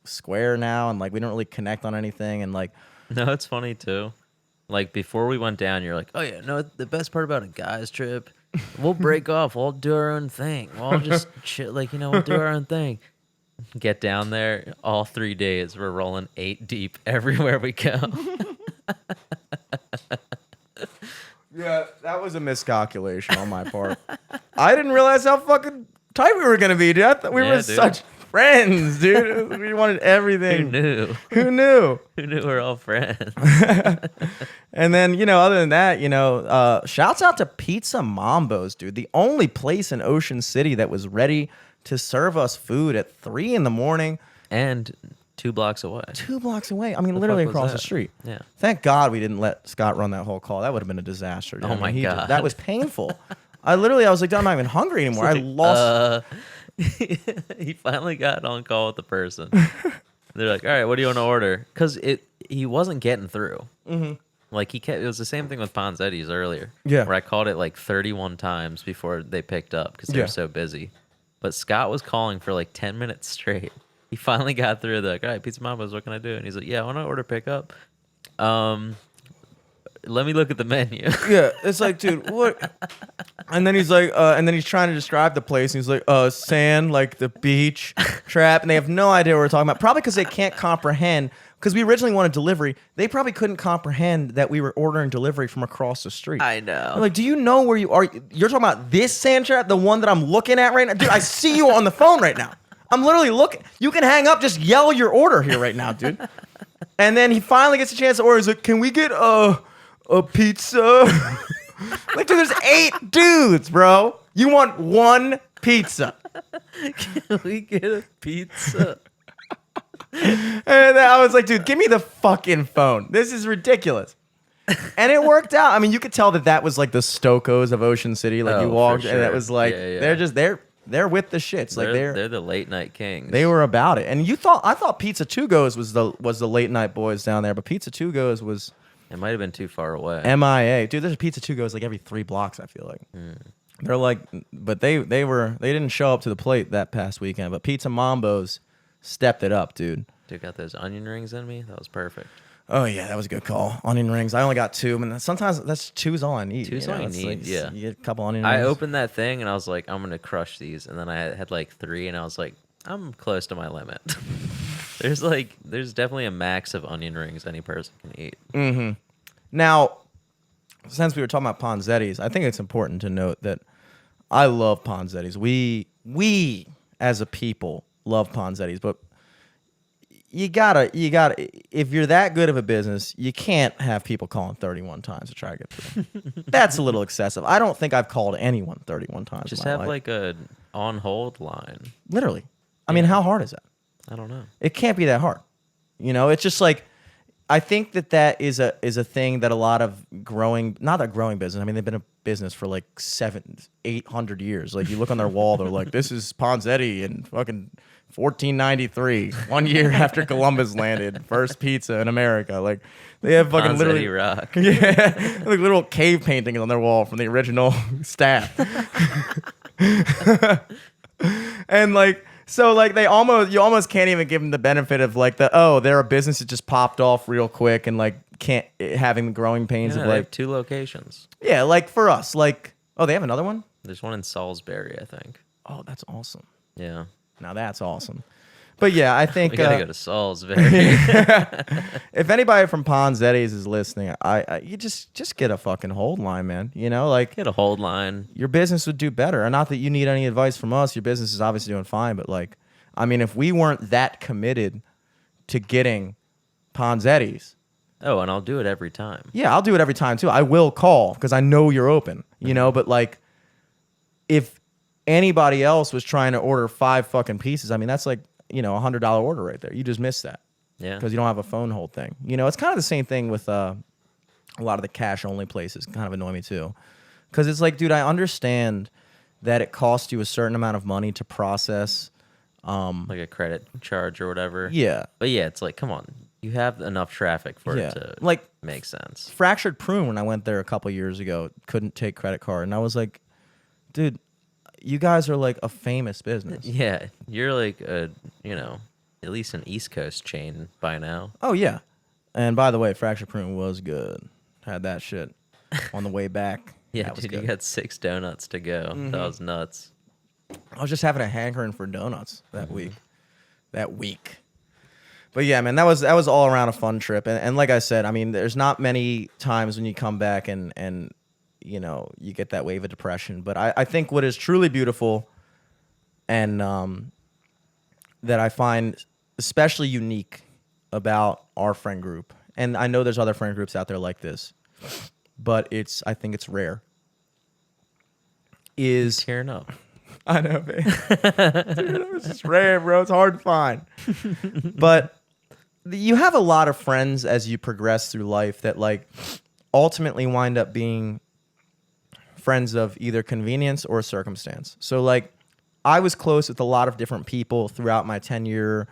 square now, and like we don't really connect on anything, and like. No, it's funny too. Like before we went down, you're like, oh yeah, no, the best part about a guy's trip, we'll break off, we'll do our own thing, we'll just chill, like we'll do our own thing. Get down there, all 3 days we're rolling 8 deep everywhere we go. Yeah, that was a miscalculation on my part. I didn't realize how fucking tight we were gonna be, dude. I thought we were such friends, dude. We wanted everything. Who knew we're all friends? And then, other than that, shouts out to Pizza Mambo's, dude. The only place in Ocean City that was ready to serve us food at 3 a.m. And 2 blocks away. 2 blocks away. I mean, literally across the street. Yeah. Thank God we didn't let Scott run that whole call. That would have been a disaster. Dude. Oh my God. That was painful. I was like, I'm not even hungry anymore. I lost. He finally got on call with the person. They're like, all right, what do you want to order? Because he wasn't getting through. Like it was the same thing with Ponzetti's earlier. Yeah. Where I called it like 31 times before they picked up because they Yeah. were so busy. But Scott was calling for like 10 minutes straight. He finally got through. Like, all right, Pizza Mambo's, what can I do? And he's like, yeah, I want to order pickup. Let me look at the menu. Yeah, it's like, dude, what? And then he's like, and then he's trying to describe the place. And he's like, sand, like the beach, trap. And they have no idea what we're talking about. Probably because they can't comprehend. Because we originally wanted delivery. They probably couldn't comprehend that we were ordering delivery from across the street. I know. I'm like, do you know where you are? You're talking about this sand trap, the one that I'm looking at right now? Dude, I see you on the phone right now. I'm literally looking. You can hang up, just yell your order here right now, dude. And then he finally gets a chance to order. He's like, can we get a pizza? Like, dude, there's 8 dudes, bro. You want one pizza. Can we get a pizza? And I was like, dude, give me the fucking phone. This is ridiculous. And it worked out. I mean, you could tell that was like the Stokos of Ocean City. Like, you walked, and it was like, they're with the shits. Like, they're the late night kings. They were about it. And I thought Pizza Two Goes was the late night boys down there, but Pizza Two Goes was... It might have been too far away. MIA. Dude, there's a Pizza Two Goes like every 3 blocks, I feel like. They're like, but they didn't show up to the plate that past weekend, but Pizza Mambo's stepped it up, dude. Dude, got those onion rings in me? That was perfect. Oh, yeah, that was a good call. Onion rings. I only got 2, and sometimes two's all I need. Two's all you need, like, yeah. You get a couple onion rings. I opened that thing, and I was like, I'm going to crush these. And then I had like 3, and I was like, I'm close to my limit. There's definitely a max of onion rings any person can eat. Mm-hmm. Now, since we were talking about Ponzetti's, I think it's important to note that I love Ponzetti's. We as a people love Ponzetti's, but you gotta, if you're that good of a business, you can't have people calling 31 times to try to get through. That's a little excessive. I don't think I've called anyone 31 times. Just in my have life. like a on hold line. Literally. I mean, how hard is that? I don't know. It can't be that hard. You know, it's just like, I think that is a thing that a lot of not a growing business. I mean, they've been a business for like 700-800 years. Like, you look on their wall, they're like, this is Ponzetti in fucking 1493, 1 year after Columbus landed, first pizza in America. Like, they have fucking Ponzetti literally rock. Yeah, like little cave paintings on their wall from the original staff. And like, so like you almost can't even give them the benefit of like they're a business that just popped off real quick and like can't having the growing pains Yeah, of they like have 2 locations. yeah, like for us, like, oh, they have another one? There's one in Salisbury, I think. Oh, that's awesome. Yeah. Now that's awesome. But yeah, I think We gotta go to Salisbury. if anybody from Ponzetti's is listening, you just get a fucking hold line, man. You know, like, Get a hold line. your business would do better. And not that you need any advice from us. Your business is obviously doing fine. But like, I mean, if we weren't that committed to getting Ponzetti's, Oh, and I'll do it every time. yeah, I'll do it every time too. I will call because I know you're open, you know, but like, if anybody else was trying to order 5 fucking pieces, I mean, that's like, you know, $100 order right there. You just missed that Yeah. because you don't have a phone hold thing. You know, it's kind of the same thing with a lot of the cash only places. Kind of annoy me too, because it's like, dude, I understand that it costs you a certain amount of money to process. Like a credit charge or whatever. Yeah, But yeah, it's like, come on. You have enough traffic for Yeah. it to Like, make sense. Fractured Prune, when I went there a couple years ago, couldn't take credit card, and I was like, dude, you guys are like a famous business. Yeah. You're like at least an East Coast chain by now. Oh yeah. And by the way, Fractured Prune was good. Had that shit on the way back. Yeah, That was dude, you good. got 6 donuts to go. Mm-hmm. That was nuts. I was just having a hankering for donuts that week. But yeah, man, that was all around a fun trip. And like I said, I mean, there's not many times when you come back and you know, you get that wave of depression. But I think what is truly beautiful and that I find especially unique about our friend group, and I know there's other friend groups out there like this, but I think it's rare, is Tearing up. I know, babe. Dude, it's just rare, bro. It's hard to find. But you have a lot of friends as you progress through life that like ultimately wind up being friends of either convenience or circumstance. So like, I was close with a lot of different people throughout my tenure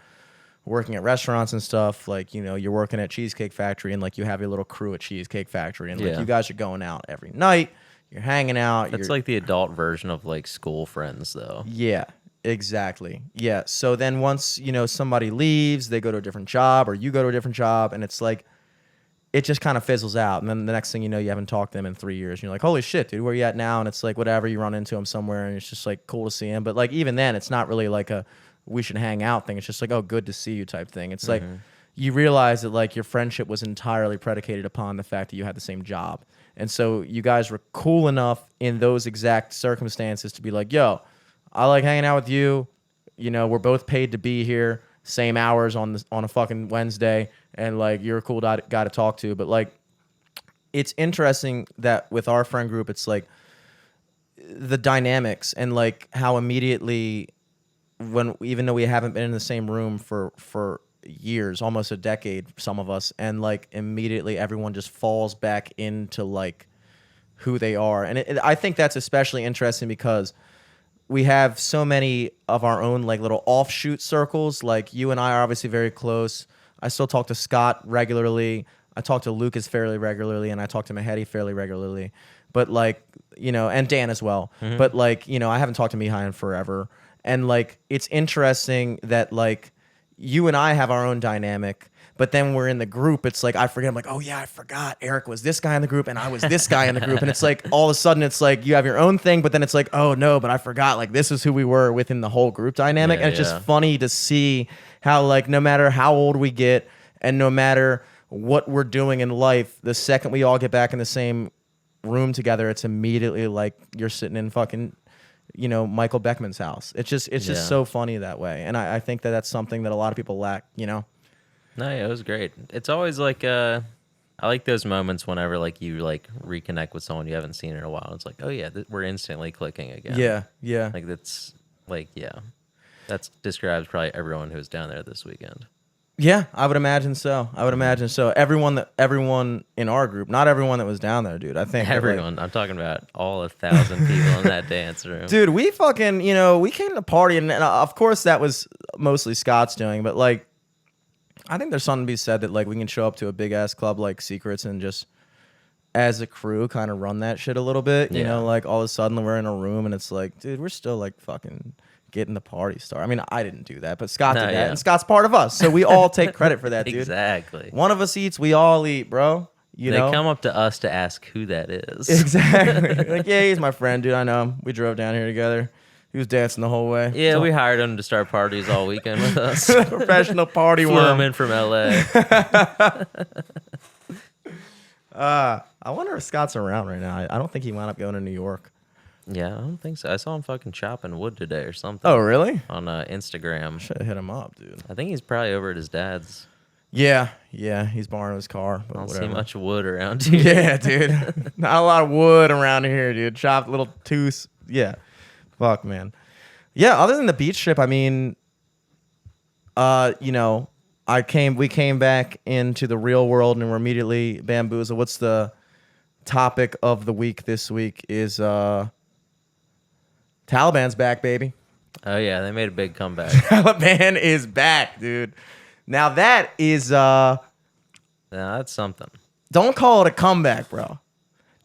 working at restaurants and stuff, like, you know, you're working at Cheesecake Factory and like you have your little crew at Cheesecake Factory and like Yeah. you guys are going out every night, you're hanging out. That's you're, like the adult version of like school friends, though. yeah, exactly. Yeah. So then once, you know, somebody leaves, they go to a different job or you go to a different job and it's like, it just kind of fizzles out. And then the next thing you know, you haven't talked to them in 3 years. And you're like, holy shit, dude, where you at now? And it's like, whatever, you run into him somewhere and it's just like cool to see him. But like, even then, it's not really like a, we should hang out thing. It's just like, oh, good to see you type thing. It's like, you realize that like your friendship was entirely predicated upon the fact that you had the same job. And so you guys were cool enough in those exact circumstances to be like, yo, I like hanging out with you. You know, we're both paid to be here, same hours on a fucking Wednesday, and like you're a cool guy to talk to. But like, it's interesting that with our friend group, it's like the dynamics and like how immediately, when even though we haven't been in the same room for years, almost a decade, some of us, and like immediately everyone just falls back into like who they are. And I think that's especially interesting because we have so many of our own like little offshoot circles. Like you and I are obviously very close. I still talk to Scott regularly. I talk to Lucas fairly regularly, and I talk to Mahedi fairly regularly. But like, you know, and Dan as well. But like, you know, I haven't talked to Mihai in forever. And like, it's interesting that like you and I have our own dynamic, but then we're in the group. It's like, I forget. I'm like, oh yeah, I forgot. Eric was this guy in the group and I was this guy in the group. And it's like, all of a sudden it's like you have your own thing, but then it's like, oh no, but I forgot. Like this is who we were within the whole group dynamic. Yeah, and it's just funny to see how like, no matter how old we get and no matter what we're doing in life, the second we all get back in the same room together, it's immediately like you're sitting in fucking, you know, Michael Beckman's house. It's just so funny that way. And I think that that's something that a lot of people lack, you know? No, yeah, it was great. It's always like I like those moments whenever like you like reconnect with someone you haven't seen in a while. It's like, oh yeah, we're instantly clicking again. Yeah, yeah. Like that's like, yeah, that describes probably everyone who was down there this weekend. Yeah, I would imagine so. Everyone in our group, not everyone that was down there, dude. I think that, Everyone. I'm talking about all 1,000 people in that dance room. dude, we fucking, you know, we came to party, and of course that was mostly Scott's doing, but like, I think there's something to be said that like we can show up to a big ass club like Secrets and just as a crew kind of run that shit a little bit. You know, like all of a sudden we're in a room and it's like, dude, we're still like fucking getting the party started. I mean, I didn't do that, but Scott did that, and Scott's part of us, so we all take credit for that, dude. Exactly. One of us eats, we all eat, bro. You know? They come up to us to ask who that is. Exactly. Like, yeah, he's my friend, dude. I know him. We drove down here together. He was dancing the whole way. Yeah, we hired him to start parties all weekend with us. Professional party Flew worm. him in from LA. I wonder if Scott's around right now. I don't think he wound up going to New York. Yeah, I don't think so. I saw him fucking chopping wood today or something. Oh, really? On Instagram. Should have hit him up, dude. I think he's probably over at his dad's. Yeah, he's borrowing his car. But I don't whatever. see much wood around here. Yeah, dude. Not a lot of wood around here, dude. Chopped little tooth. Yeah. Fuck, man. Yeah, other than the beach trip, I mean, you know, we came back into the real world and we're immediately bamboozled. What's the topic of the week this week is Taliban's back, baby. Oh, yeah, they made a big comeback. Taliban is back, dude. Now that is Now, that's something. don't call it a comeback, bro.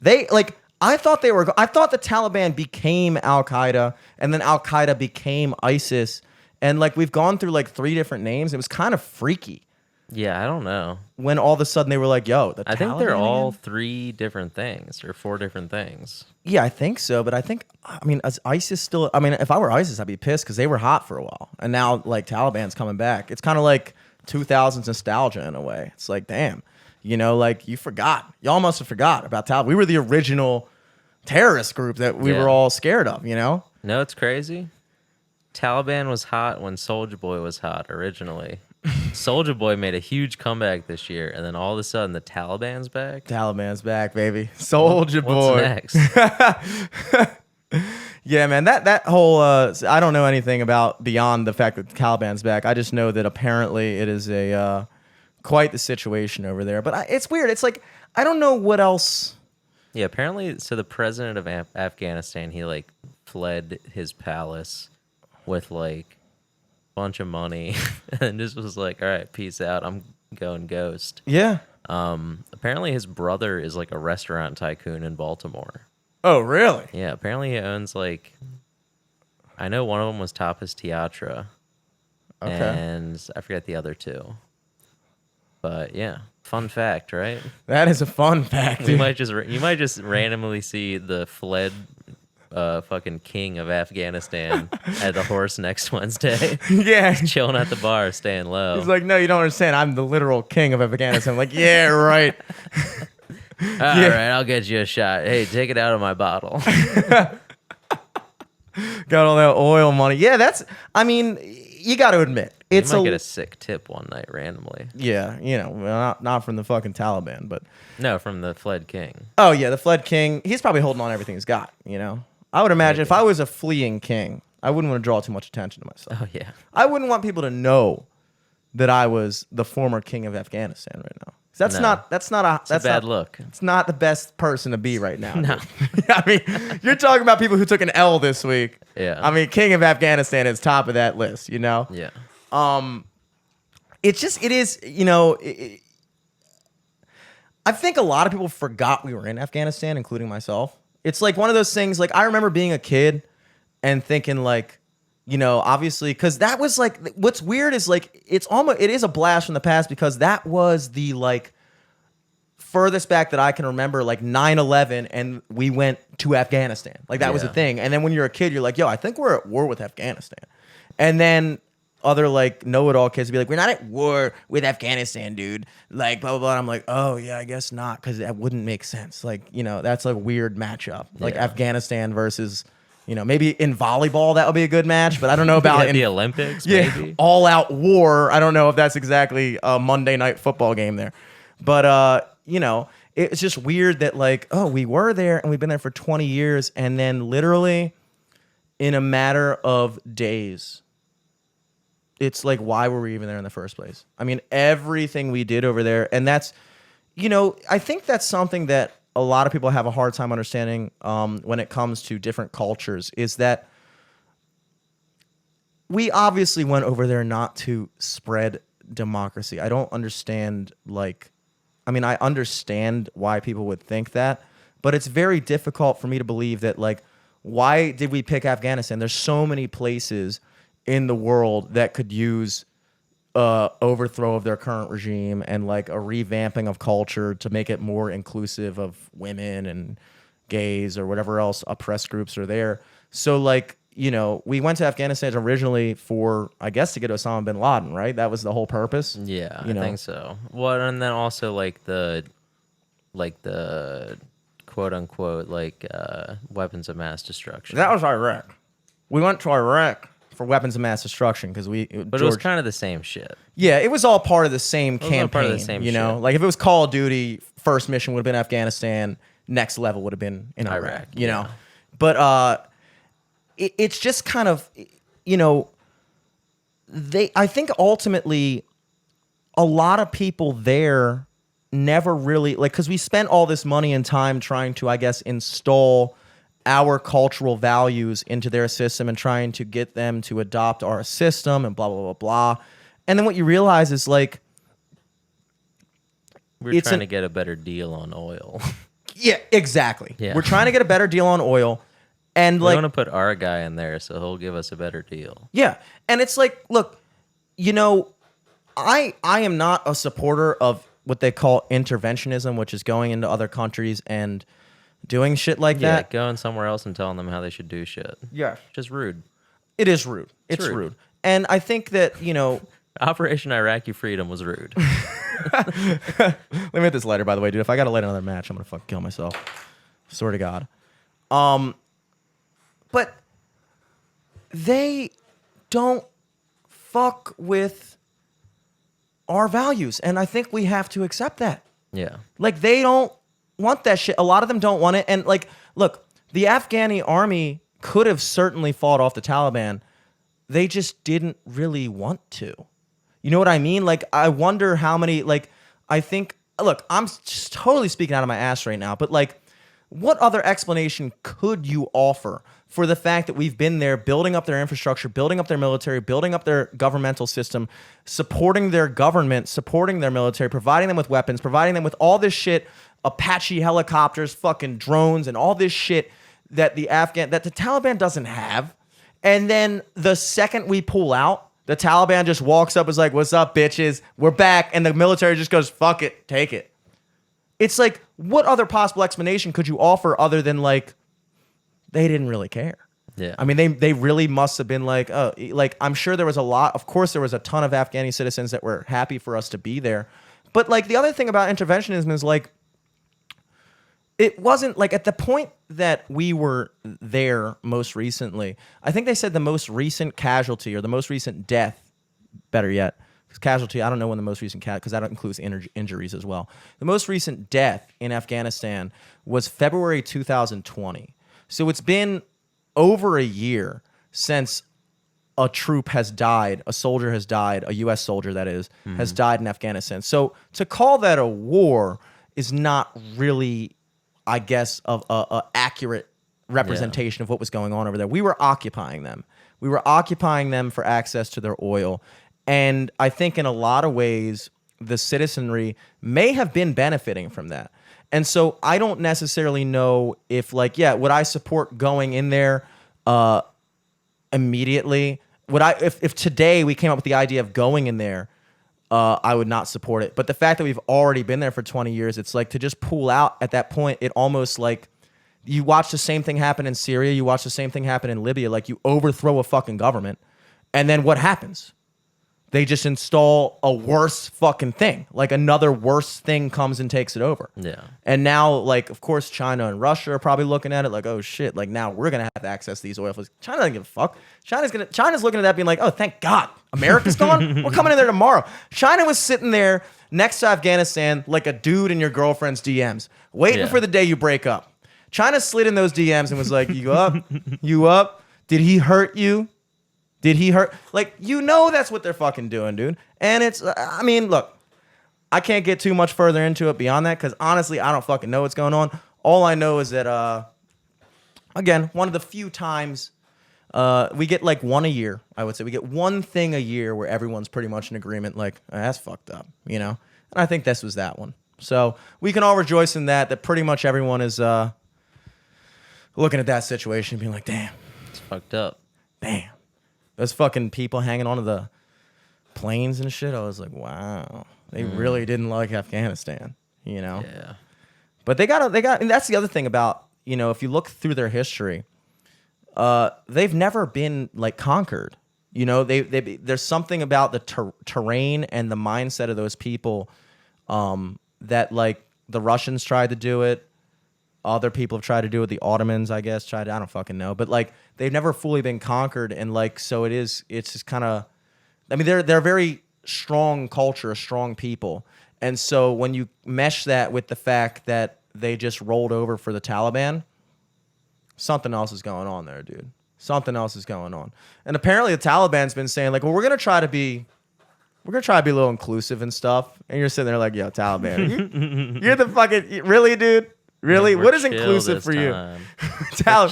They like I thought the Taliban became Al Qaeda and then Al Qaeda became ISIS, and like we've gone through like 3 different names. It was kind of freaky Yeah, I don't know. when all of a sudden they were like, "Yo, the I think they're Taliban all again?" 3 different things or 4 different things. Yeah, I think so, but I mean, is ISIS still? I mean, if I were ISIS, I'd be pissed because they were hot for a while, and now like Taliban's coming back. It's kind of like 2000s nostalgia in a way. It's like, damn, you know, like you forgot. Y'all must have forgot about Taliban. We were the original terrorist group that we were all scared of, you know? No, it's crazy. Taliban was hot when Soulja Boy was hot originally. Soulja Boy made a huge comeback this year, and then all of a sudden the Taliban's back. Taliban's back, baby. Soulja Boy. What's next? Yeah, man, that whole I don't know anything about beyond the fact that the Taliban's back. I just know that apparently it is a quite the situation over there. But it's weird. It's like I don't know what else. Yeah, apparently, so the president of Afghanistan, he like fled his palace with like bunch of money, and just was like, all right, peace out. I'm going ghost. Yeah. Apparently his brother is like a restaurant tycoon in Baltimore. Oh, really? Yeah, apparently he owns like, I know one of them was Tapas Teatra, Okay. and I forget the other two. But yeah, fun fact, right? That is a fun fact. You might just randomly see the fled fucking king of Afghanistan at the horse next Wednesday, Yeah. chilling at the bar, staying low. He's like, no, you don't understand. I'm the literal king of Afghanistan. I'm like, yeah, right. All right, I'll get you a shot. Hey, take it out of my bottle. Got all that oil money. Yeah, I mean, you got to admit. You might get a sick tip one night randomly. Yeah, well, not from the fucking Taliban, but. No, from the fled king. Oh, yeah, the fled king. He's probably holding on to everything he's got, I would imagine if I was a fleeing king, I wouldn't want to draw too much attention to myself. Oh, yeah. I wouldn't want people to know that I was the former king of Afghanistan right now. That's No. that's a bad look. It's not the best person to be right now. No. I mean, you're talking about people who took an L this week. Yeah. I mean, king of Afghanistan is top of that list, Yeah. It is, I think a lot of people forgot we were in Afghanistan, including myself. It's like one of those things, like I remember being a kid and thinking like, obviously, because that was like, what's weird is like, it is a blast from the past because that was the like furthest back that I can remember, like 9/11, and we went to Afghanistan. Like that was a Yeah. thing. And then when you're a kid, you're like, yo, I think we're at war with Afghanistan. And then other like know-it-all kids would be like, we're not at war with Afghanistan, dude. Like blah blah blah. And I'm like, oh yeah, I guess not, because that wouldn't make sense. Like that's a weird matchup. Like Yeah. Afghanistan versus maybe in volleyball that would be a good match, but I don't know about the Olympics. yeah, Maybe. all out war. I don't know if that's exactly a Monday night football game there, but it's just weird that like, oh, we were there and we've been there for 20 years, and then literally in a matter of days. It's like, why were we even there in the first place? I mean, everything we did over there, and that's, I think that's something that a lot of people have a hard time understanding when it comes to different cultures, is that we obviously went over there not to spread democracy. I don't understand, I understand why people would think that, but it's very difficult for me to believe that, like, why did we pick Afghanistan? There's so many places in the world that could use overthrow of their current regime and like a revamping of culture to make it more inclusive of women and gays or whatever else oppressed groups are there. So like, we went to Afghanistan originally for, I guess, to get Osama bin Laden, right? That was the whole purpose. Yeah, I think so. Well, and then also like the quote unquote weapons of mass destruction. That was Iraq. We went to Iraq for weapons of mass destruction because it was kind of the same shit. Yeah, it was all part of the same campaign. All part of the same shit. Like if it was Call of Duty, first mission would have been Afghanistan, next level would have been in Iraq. Yeah. But it's just kind of, I think ultimately a lot of people there never really because we spent all this money and time trying to, I guess, install our cultural values into their system and trying to get them to adopt our system and blah, blah, blah, blah. And then what you realize is like, we're trying to get a better deal on oil. Yeah, exactly. Yeah. We're trying to get a better deal on oil. And we like, want to put our guy in there so he'll give us a better deal. Yeah. And it's like, look, I am not a supporter of what they call interventionism, which is going into other countries and doing shit like that. Going somewhere else and telling them how they should do shit. Yeah. Just rude. It is rude. It's rude. And I think that, Operation Iraqi Freedom was rude. Let me hit this lighter, by the way, dude. If I got to light another match, I'm going to fucking kill myself. Swear to God. But they don't fuck with our values. And I think we have to accept that. Yeah. Like, they don't want that shit. A lot of them don't want it. And, like, look, the Afghani army could have certainly fought off the Taliban. They just didn't really want to. You know what I mean? Like, I wonder how many, like, I think, look, I'm just totally speaking out of my ass right now, but, like, what other explanation could you offer for the fact that we've been there building up their infrastructure, building up their military, building up their governmental system, supporting their government, supporting their military, providing them with weapons, providing them with all this shit, Apache helicopters, fucking drones, and all this shit that the Taliban doesn't have. And then the second we pull out, the Taliban just walks up, is like, "What's up, bitches? We're back." And the military just goes, "Fuck it, take it." It's like, what other possible explanation could you offer other than like, they didn't really care? Yeah. I mean, they really must have been like, oh, like, I'm sure there was a lot. Of course, there was a ton of Afghani citizens that were happy for us to be there. But like, the other thing about interventionism is like, it wasn't like at the point that we were there most recently, I think they said the most recent casualty or the most recent death, better yet, because casualty, I don't know when the most recent because that includes injuries as well. The most recent death in Afghanistan was February 2020. So it's been over a year since a troop has died, a soldier has died, a U.S. soldier that is, has died in Afghanistan. So to call that a war is not really, I guess, a accurate representation of what was going on over there. We were occupying them. We were occupying them for access to their oil. And I think in a lot of ways, the citizenry may have been benefiting from that. And so I don't necessarily know if, like, yeah, would I support going in there immediately? Would I, if today we came up with the idea of going in there, I would not support it. But the fact that we've already been there for 20 years, it's like to just pull out at that point, it almost like you watch the same thing happen in Syria, you watch the same thing happen in Libya, like you overthrow a fucking government, and then what happens? They just install a worse fucking thing. Like another worse thing comes and takes it over. Yeah. And now, like, of course, China and Russia are probably looking at it like, oh shit, like now we're gonna have to access these oil fields. China doesn't give a fuck. China's looking at that being like, oh, thank God, America's gone. We're coming in there tomorrow. China was sitting there next to Afghanistan like a dude in your girlfriend's DMs, waiting for the day you break up. China slid in those DMs and was like, you up? You up? Did he hurt you? Did he hurt? Like, you know that's what they're fucking doing, dude. And it's, I mean, look, I can't get too much further into it beyond that because honestly, I don't fucking know what's going on. All I know is that, again, one of the few times we get like one a year, I would say. We get one thing a year where everyone's pretty much in agreement, like, oh, that's fucked up, you know? And I think this was that one. So we can all rejoice in that pretty much everyone is looking at that situation and being like, damn. It's fucked up. Damn. Those fucking people hanging onto the planes and shit. I was like, wow, they really didn't like Afghanistan, you know? Yeah. But they got, and that's the other thing about, you know, if you look through their history, they've never been like conquered. You know, there's something about the terrain and the mindset of those people that like the Russians tried to do it. Other people have tried to do it. The Ottomans, I guess, I don't fucking know. But like, they've never fully been conquered. And like, so it's just kind of, I mean, they're a very strong culture, a strong people. And so when you mesh that with the fact that they just rolled over for the Taliban, something else is going on there, dude. Something else is going on. And apparently the Taliban's been saying like, well, we're going to try to be a little inclusive and stuff. And you're sitting there like, yo, Taliban, you're the fucking, really, dude? Really? What is inclusive for you? Chill.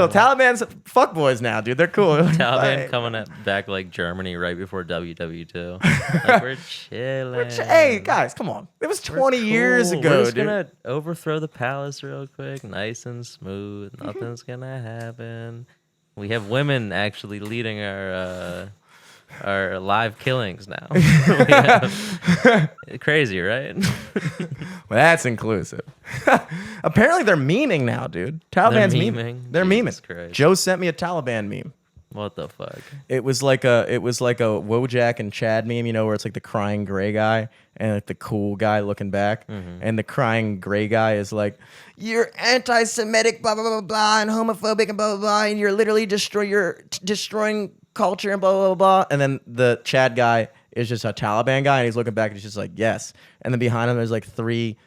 Taliban's fuckboys now, dude. They're cool. Taliban coming back like Germany right before WW2. Like, we're chilling. Hey, guys, come on. It was 20 years ago, We're just dude. gonna overthrow the palace real quick, nice and smooth. Nothing's gonna happen. We have women actually leading our live killings now. Crazy, right? Well, that's inclusive. Apparently they're memeing now, dude. Taliban's memeing. They're Jesus memeing. Christ. Joe sent me a Taliban meme. What the fuck? It was like a Wojak and Chad meme, you know, where it's like the crying gray guy and like the cool guy looking back, and the crying gray guy is like, "You're anti-Semitic, blah blah blah blah, and homophobic and blah blah blah, and you're literally destroying culture and blah blah blah." And then the Chad guy is just a Taliban guy, and he's looking back and he's just like, "Yes." And then behind him there's like three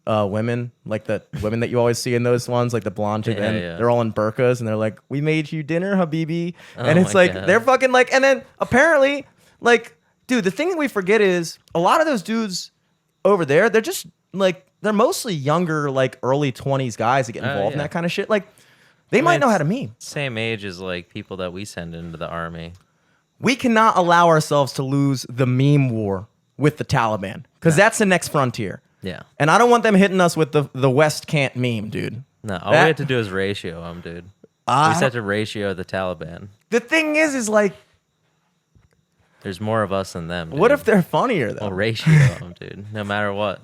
women, like the women that you always see in those ones, like the blonde chick, and they're all in burqas, and they're like, "We made you dinner, Habibi," and it's like God. they're fucking like, and then apparently, like, dude, the thing that we forget is a lot of those dudes over there, they're just like, they're mostly younger, like early 20s guys that get involved in that kind of shit. Like, They might know it's how to meme. Same age as like people that we send into the army. We cannot allow ourselves to lose the meme war with the Taliban because that's the next frontier. Yeah. And I don't want them hitting us with the West can't meme, dude. No, all we have to do is ratio them, dude. We just have to ratio the Taliban. The thing is like, there's more of us than them. Dude. What if they're funnier though? We'll ratio them, dude. No matter what.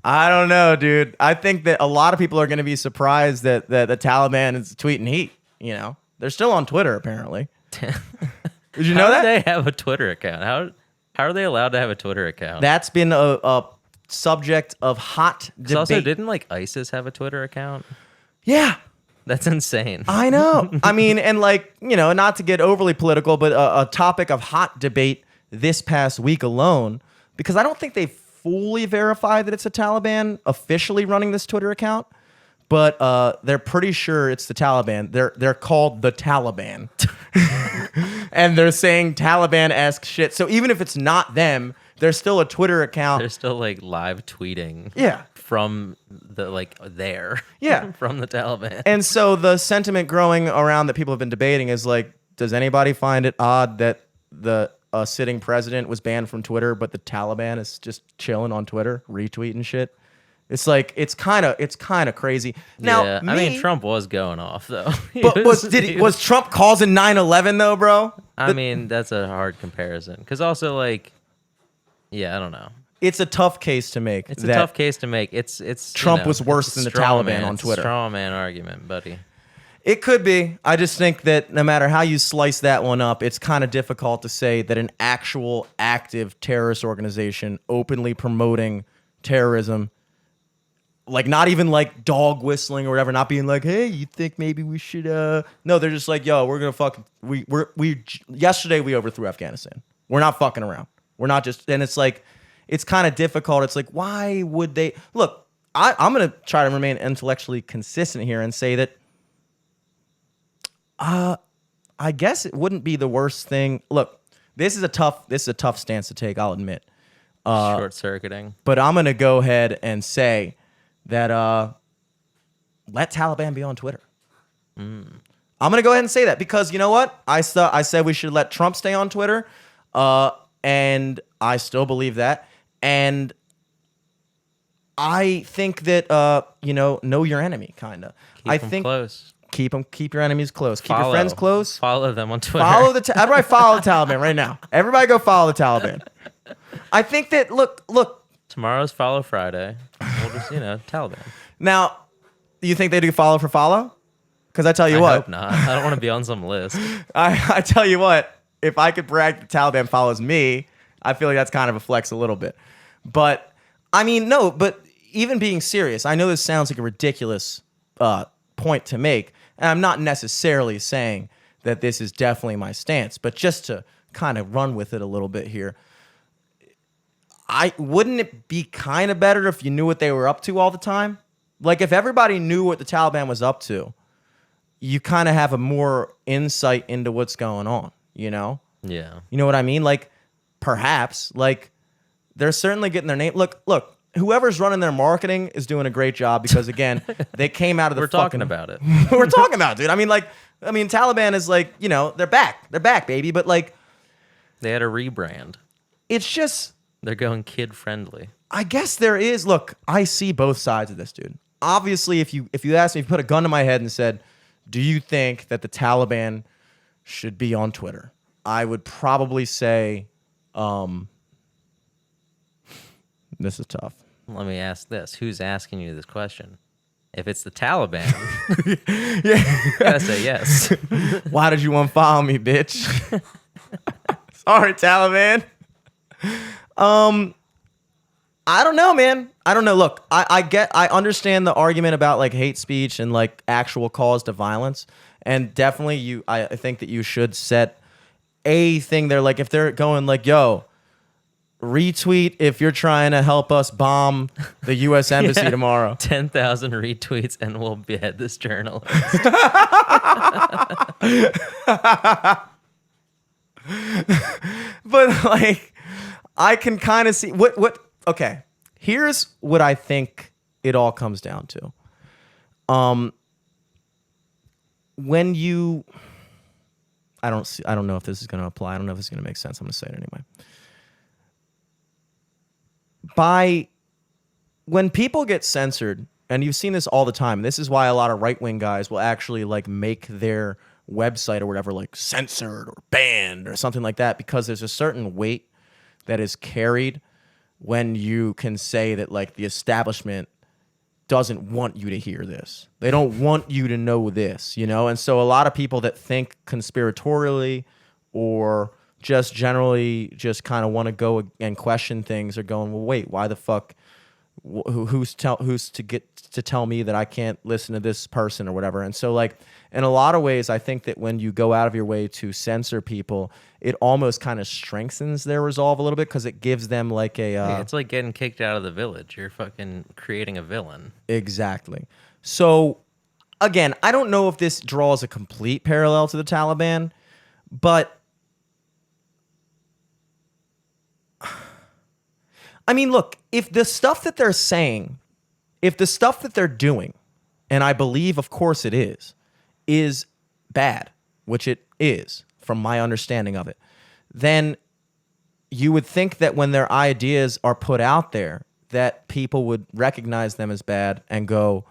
I don't know, dude. I think that a lot of people are going to be surprised that the Taliban is tweeting heat. You know, they're still on Twitter apparently. Did you know How that? do they have a Twitter account? How are they allowed to have a Twitter account? That's been a subject of hot debate. Also, didn't like ISIS have a Twitter account? Yeah. That's insane. I know. I mean, and like, you know, not to get overly political, but a topic of hot debate this past week alone, because I don't think they fully verified that it's the Taliban officially running this Twitter account, but they're pretty sure it's the Taliban. They're called the Taliban. And they're saying Taliban-esque shit. So even if it's not them, there's still a Twitter account. They're still like live tweeting. Yeah. From the there. Yeah. From the Taliban. And so the sentiment growing around that people have been debating is like, does anybody find it odd that the sitting president was banned from Twitter, but the Taliban is just chilling on Twitter, retweeting shit? It's like it's kind of crazy. Now, yeah, I mean, Trump was going off though. But was Trump causing 9/11 though, bro? I mean, that's a hard comparison because also like, yeah, I don't know. It's a tough case to make. It's a tough case to make. It's Trump was worse than the Taliban on Twitter. It's a straw man argument, buddy. It could be. I just think that no matter how you slice that one up, it's kind of difficult to say that an actual active terrorist organization openly promoting terrorism, like not even like dog whistling or whatever, not being like, hey, you think maybe we should no, they're just like, yo, we're gonna fucking we yesterday we overthrew Afghanistan. We're not fucking around. We're not just, and it's like, it's kind of difficult. It's like, why would they look? I'm gonna try to remain intellectually consistent here and say that I guess it wouldn't be the worst thing. Look, this is a tough stance to take, I'll admit. Short circuiting. But I'm gonna go ahead and say that let Taliban be on Twitter. I'm gonna go ahead and say that because you know what? I said we should let Trump stay on Twitter, and I still believe that. And I think that know your enemy, kind of. I think close. Keep your enemies close. Keep your friends close. Follow them on Twitter. Everybody follow the Taliban right now. Everybody go follow the Taliban. I think that look. Tomorrow's Follow Friday. We'll just Taliban. Now, do you think they do follow for follow? Because I tell you what, I hope not. I don't want to be on some list. I tell you what, if I could brag the Taliban follows me, I feel like that's kind of a flex a little bit. But I mean, no. But even being serious, I know this sounds like a ridiculous point to make. And I'm not necessarily saying that this is definitely my stance, but just to kind of run with it a little bit here, wouldn't it be kind of better if you knew what they were up to all the time? Like if everybody knew what the Taliban was up to, you kind of have a more insight into what's going on, you know? Yeah. You know what I mean? Like perhaps, like they're certainly getting their name. Look. Whoever's running their marketing is doing a great job because again, they came out of the We're talking about it. We're talking about it, dude. I mean, Taliban is like, they're back, baby. But like, they had a rebrand. It's just they're going kid friendly. I guess there is. Look, I see both sides of this, dude. Obviously, if you asked me, if you put a gun to my head and said, "Do you think that the Taliban should be on Twitter?" I would probably say, this is tough. Let me ask this. Who's asking you this question? If it's the Taliban, you gotta say yes. Why did you unfollow me, bitch? Sorry, Taliban. I don't know, man. I don't know. Look, I understand the argument about like hate speech and like actual cause to violence. And definitely I think that you should set a thing there. Like if they're going like, yo, retweet if you're trying to help us bomb the U.S. Embassy tomorrow. 10,000 retweets and we'll behead this journalist. But like, I can kind of see what. Okay, here's what I think it all comes down to. when you, I don't know if this is going to apply. I don't know if it's going to make sense. I'm going to say it anyway. When people get censored, and you've seen this all the time, this is why a lot of right-wing guys will actually like make their website or whatever like censored or banned or something like that, because there's a certain weight that is carried when you can say that like the establishment doesn't want you to hear this. They don't want you to know this, you know? And so a lot of people that think conspiratorially or just generally just kind of want to go and question things are going, well, wait, why the fuck? Who's to tell me that I can't listen to this person or whatever? And so like in a lot of ways, I think that when you go out of your way to censor people, it almost kind of strengthens their resolve a little bit, because it gives them like a it's like getting kicked out of the village. You're fucking creating a villain. Exactly. So again, I don't know if this draws a complete parallel to the Taliban, but I mean, look, if the stuff that they're saying, if the stuff that they're doing, and I believe, of course it is bad, which it is from my understanding of it, then you would think that when their ideas are put out there, that people would recognize them as bad and go,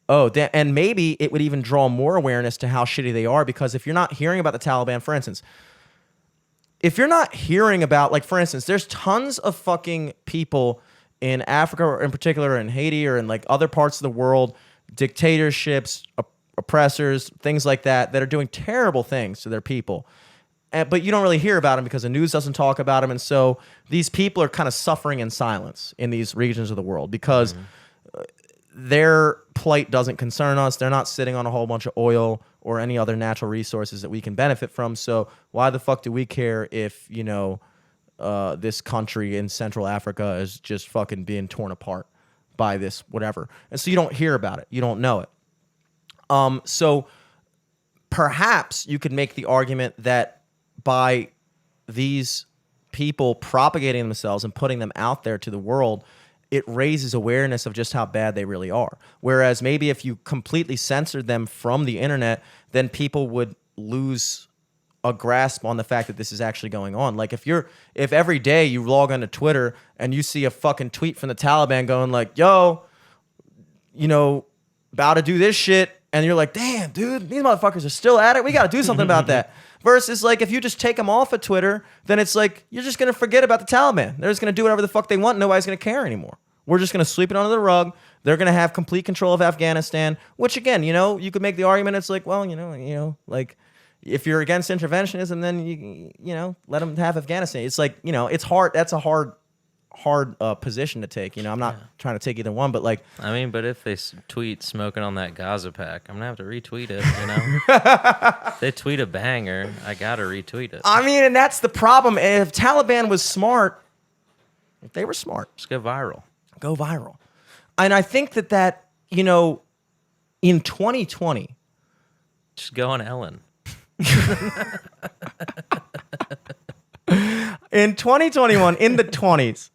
oh, and maybe it would even draw more awareness to how shitty they are, because if you're not hearing about the Taliban, for instance, if you're not hearing about, like, for instance, there's tons of fucking people in Africa, or in particular in Haiti or in like other parts of the world, dictatorships, oppressors, things like that, that are doing terrible things to their people. But you don't really hear about them because the news doesn't talk about them. And so these people are kind of suffering in silence in these regions of the world because their plight doesn't concern us. They're not sitting on a whole bunch of oil or any other natural resources that we can benefit from. So why the fuck do we care if, you know, this country in Central Africa is just fucking being torn apart by this whatever? And so you don't hear about it. You don't know it. So perhaps you could make the argument that by these people propagating themselves and putting them out there to the world, it raises awareness of just how bad they really are. Whereas maybe if you completely censored them from the internet, then people would lose a grasp on the fact that this is actually going on. Like if every day you log onto Twitter and you see a fucking tweet from the Taliban going like, yo, you know, about to do this shit, and you're like, damn, dude, these motherfuckers are still at it. We got to do something about that. Versus like if you just take them off of Twitter, then it's like you're just going to forget about the Taliban. They're just going to do whatever the fuck they want. Nobody's going to care anymore. We're just going to sweep it under the rug. They're going to have complete control of Afghanistan, which again, you know, you could make the argument. It's like, well, you know, like if you're against interventionism, then you know, let them have Afghanistan. It's like, you know, it's hard. That's a hard position to take. You know, I'm not trying to take either one, but like, I mean, but if they tweet smoking on that Gaza pack, I'm gonna have to retweet it. You know, if they tweet a banger, I gotta retweet it. I mean, and that's the problem. If Taliban was smart, if they were smart, just go viral. Go viral. And I think that, you know, in 2020, just go on Ellen. In 2021, in the 20s,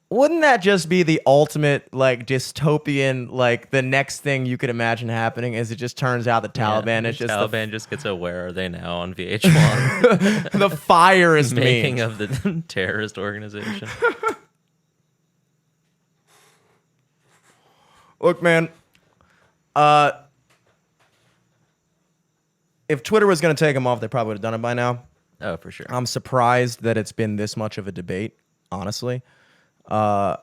wouldn't that just be the ultimate, like, dystopian, like, the next thing you could imagine happening is it just turns out the Taliban is just... Taliban just gets a Where Are They Now on VH1. The fire is making of the terrorist organization. Look, man, if Twitter was going to take them off, they probably would have done it by now. Oh, for sure. I'm surprised that it's been this much of a debate, honestly. And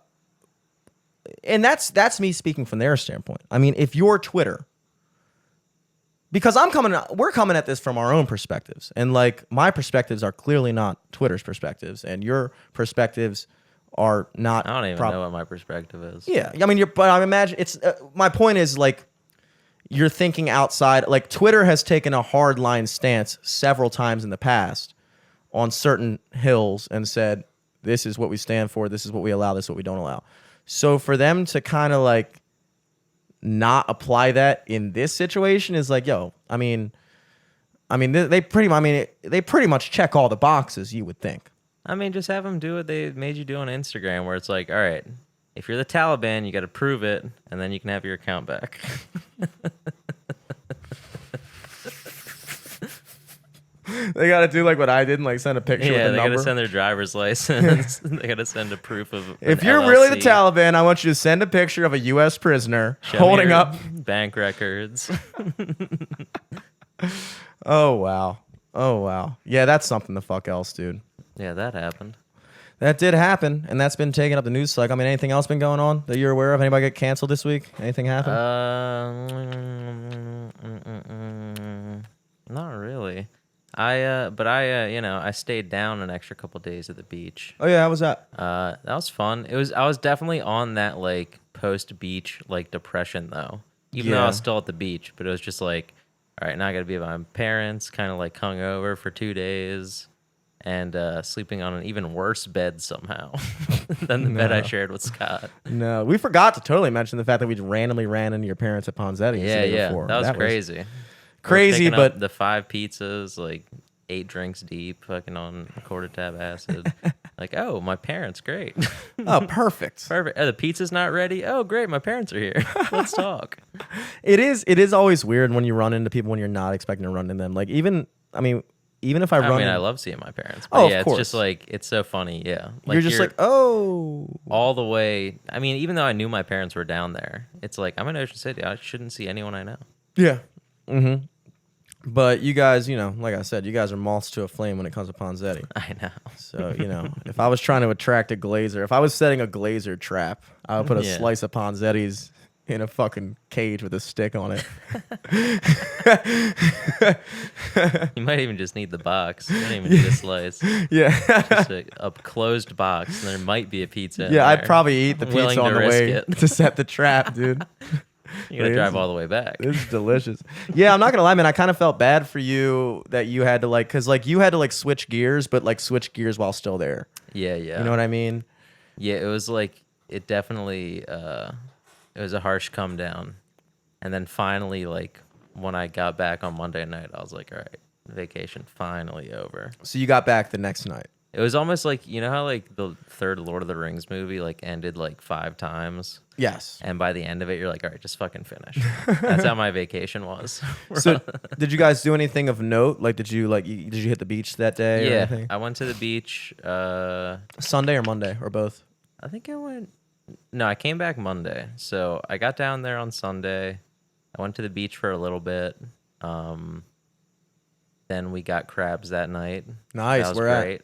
that's me speaking from their standpoint. I mean, if you're Twitter, because we're coming at this from our own perspectives, and like my perspectives are clearly not Twitter's perspectives, and your perspectives are not. I don't even know what my perspective is. Yeah, I mean, but I imagine it's. My point is like, you're thinking outside. Like Twitter has taken a hard line stance several times in the past on certain hills and said, this is what we stand for, this is what we allow, this is what we don't allow. So for them to kind of like not apply that in this situation is like, yo, I mean they pretty much check all the boxes, you would think. I mean, just have them do what they made you do on Instagram, where it's like, all right, if you're the Taliban, you got to prove it, and then you can have your account back. They gotta do like what I did and like send a picture with Yeah, a they number. gotta send their driver's license. They gotta send a proof of. If an you're really the LLC. Taliban, I want you to send a picture of a U.S. prisoner Show me holding your up. bank records. Oh wow. Oh wow. Yeah, that's something the fuck else, dude. Yeah, that happened. That did happen, and that's been taking up the news cycle. I mean, anything else been going on that you're aware of? Anybody get canceled this week? Anything happen? Not really. I stayed down an extra couple days at the beach. Oh yeah, how was that? That was fun. I was definitely on that like post beach like depression though. Even though I was Yeah. still at the beach, but it was just like, all right, now I got to be with my parents, kind of like hung over for 2 days, and sleeping on an even worse bed somehow than the bed I shared with Scott. No, we forgot to totally mention the fact that we randomly ran into your parents at Ponzetti's the day Yeah, before. that was crazy. Crazy, We're picking up but the 5 pizzas, like 8 drinks deep, fucking on a quarter tab acid. Like, oh, my parents, great. oh, perfect. Perfect. Oh, the pizza's not ready. Oh, great, my parents are here. Let's talk. It is always weird when you run into people when you're not expecting to run into them. Like even if I run, I love seeing my parents. But Oh, yeah, of course. it's just like it's so funny. Yeah, you're just like, oh, all the way. I mean, even though I knew my parents were down there, it's like I'm in Ocean City. I shouldn't see anyone I know. yeah. Mm-hmm. But you guys, like I said, you guys are moths to a flame when it comes to Ponzetti. I know. So, if I was trying to attract a glazer, if I was setting a glazer trap, I would put a Yeah. slice of Ponzetti's in a fucking cage with a stick on it. You might even just need the box. You don't even need a slice. Yeah. Just a closed box, and there might be a pizza. in Yeah, I'd there. probably eat the Willing pizza on to the risk way it. to set the trap, dude. You gotta It drive is- all the way back. This is delicious. Yeah, I'm not gonna lie, man. I kind of felt bad for you that you had to because you had to switch gears, but switch gears while still there. Yeah. You know what I mean? Yeah, it was like it definitely it was a harsh come down. And then finally, like when I got back on Monday night, I was like, all right, vacation finally over. So you got back the next night. It was almost like, you know how like the third Lord of the Rings movie like ended like 5 times? Yes. And by the end of it, you're like, all right, just fucking finish. That's how my vacation was. So did you guys do anything of note? Did you did you hit the beach that day? Or Yeah, anything? I went to the beach. Sunday or Monday or both? I think I went. No, I came back Monday. So I got down there on Sunday. I went to the beach for a little bit. Then we got crabs that night. Nice. That was Where great.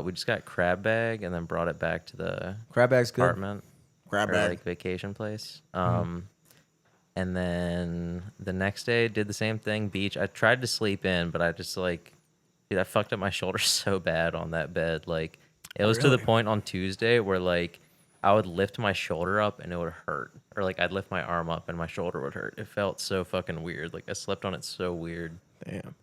We just got crab bag and then brought it back to the Crab bag's good. apartment. Crab or bag. like vacation place. And then the next day did the same thing, beach. I tried to sleep in, but I just dude, I fucked up my shoulder so bad on that bed. Like it was to the Really? point on Tuesday where I would lift my shoulder up and it would hurt. Or I'd lift my arm up and my shoulder would hurt. It felt so fucking weird. I slept on it so weird. Damn.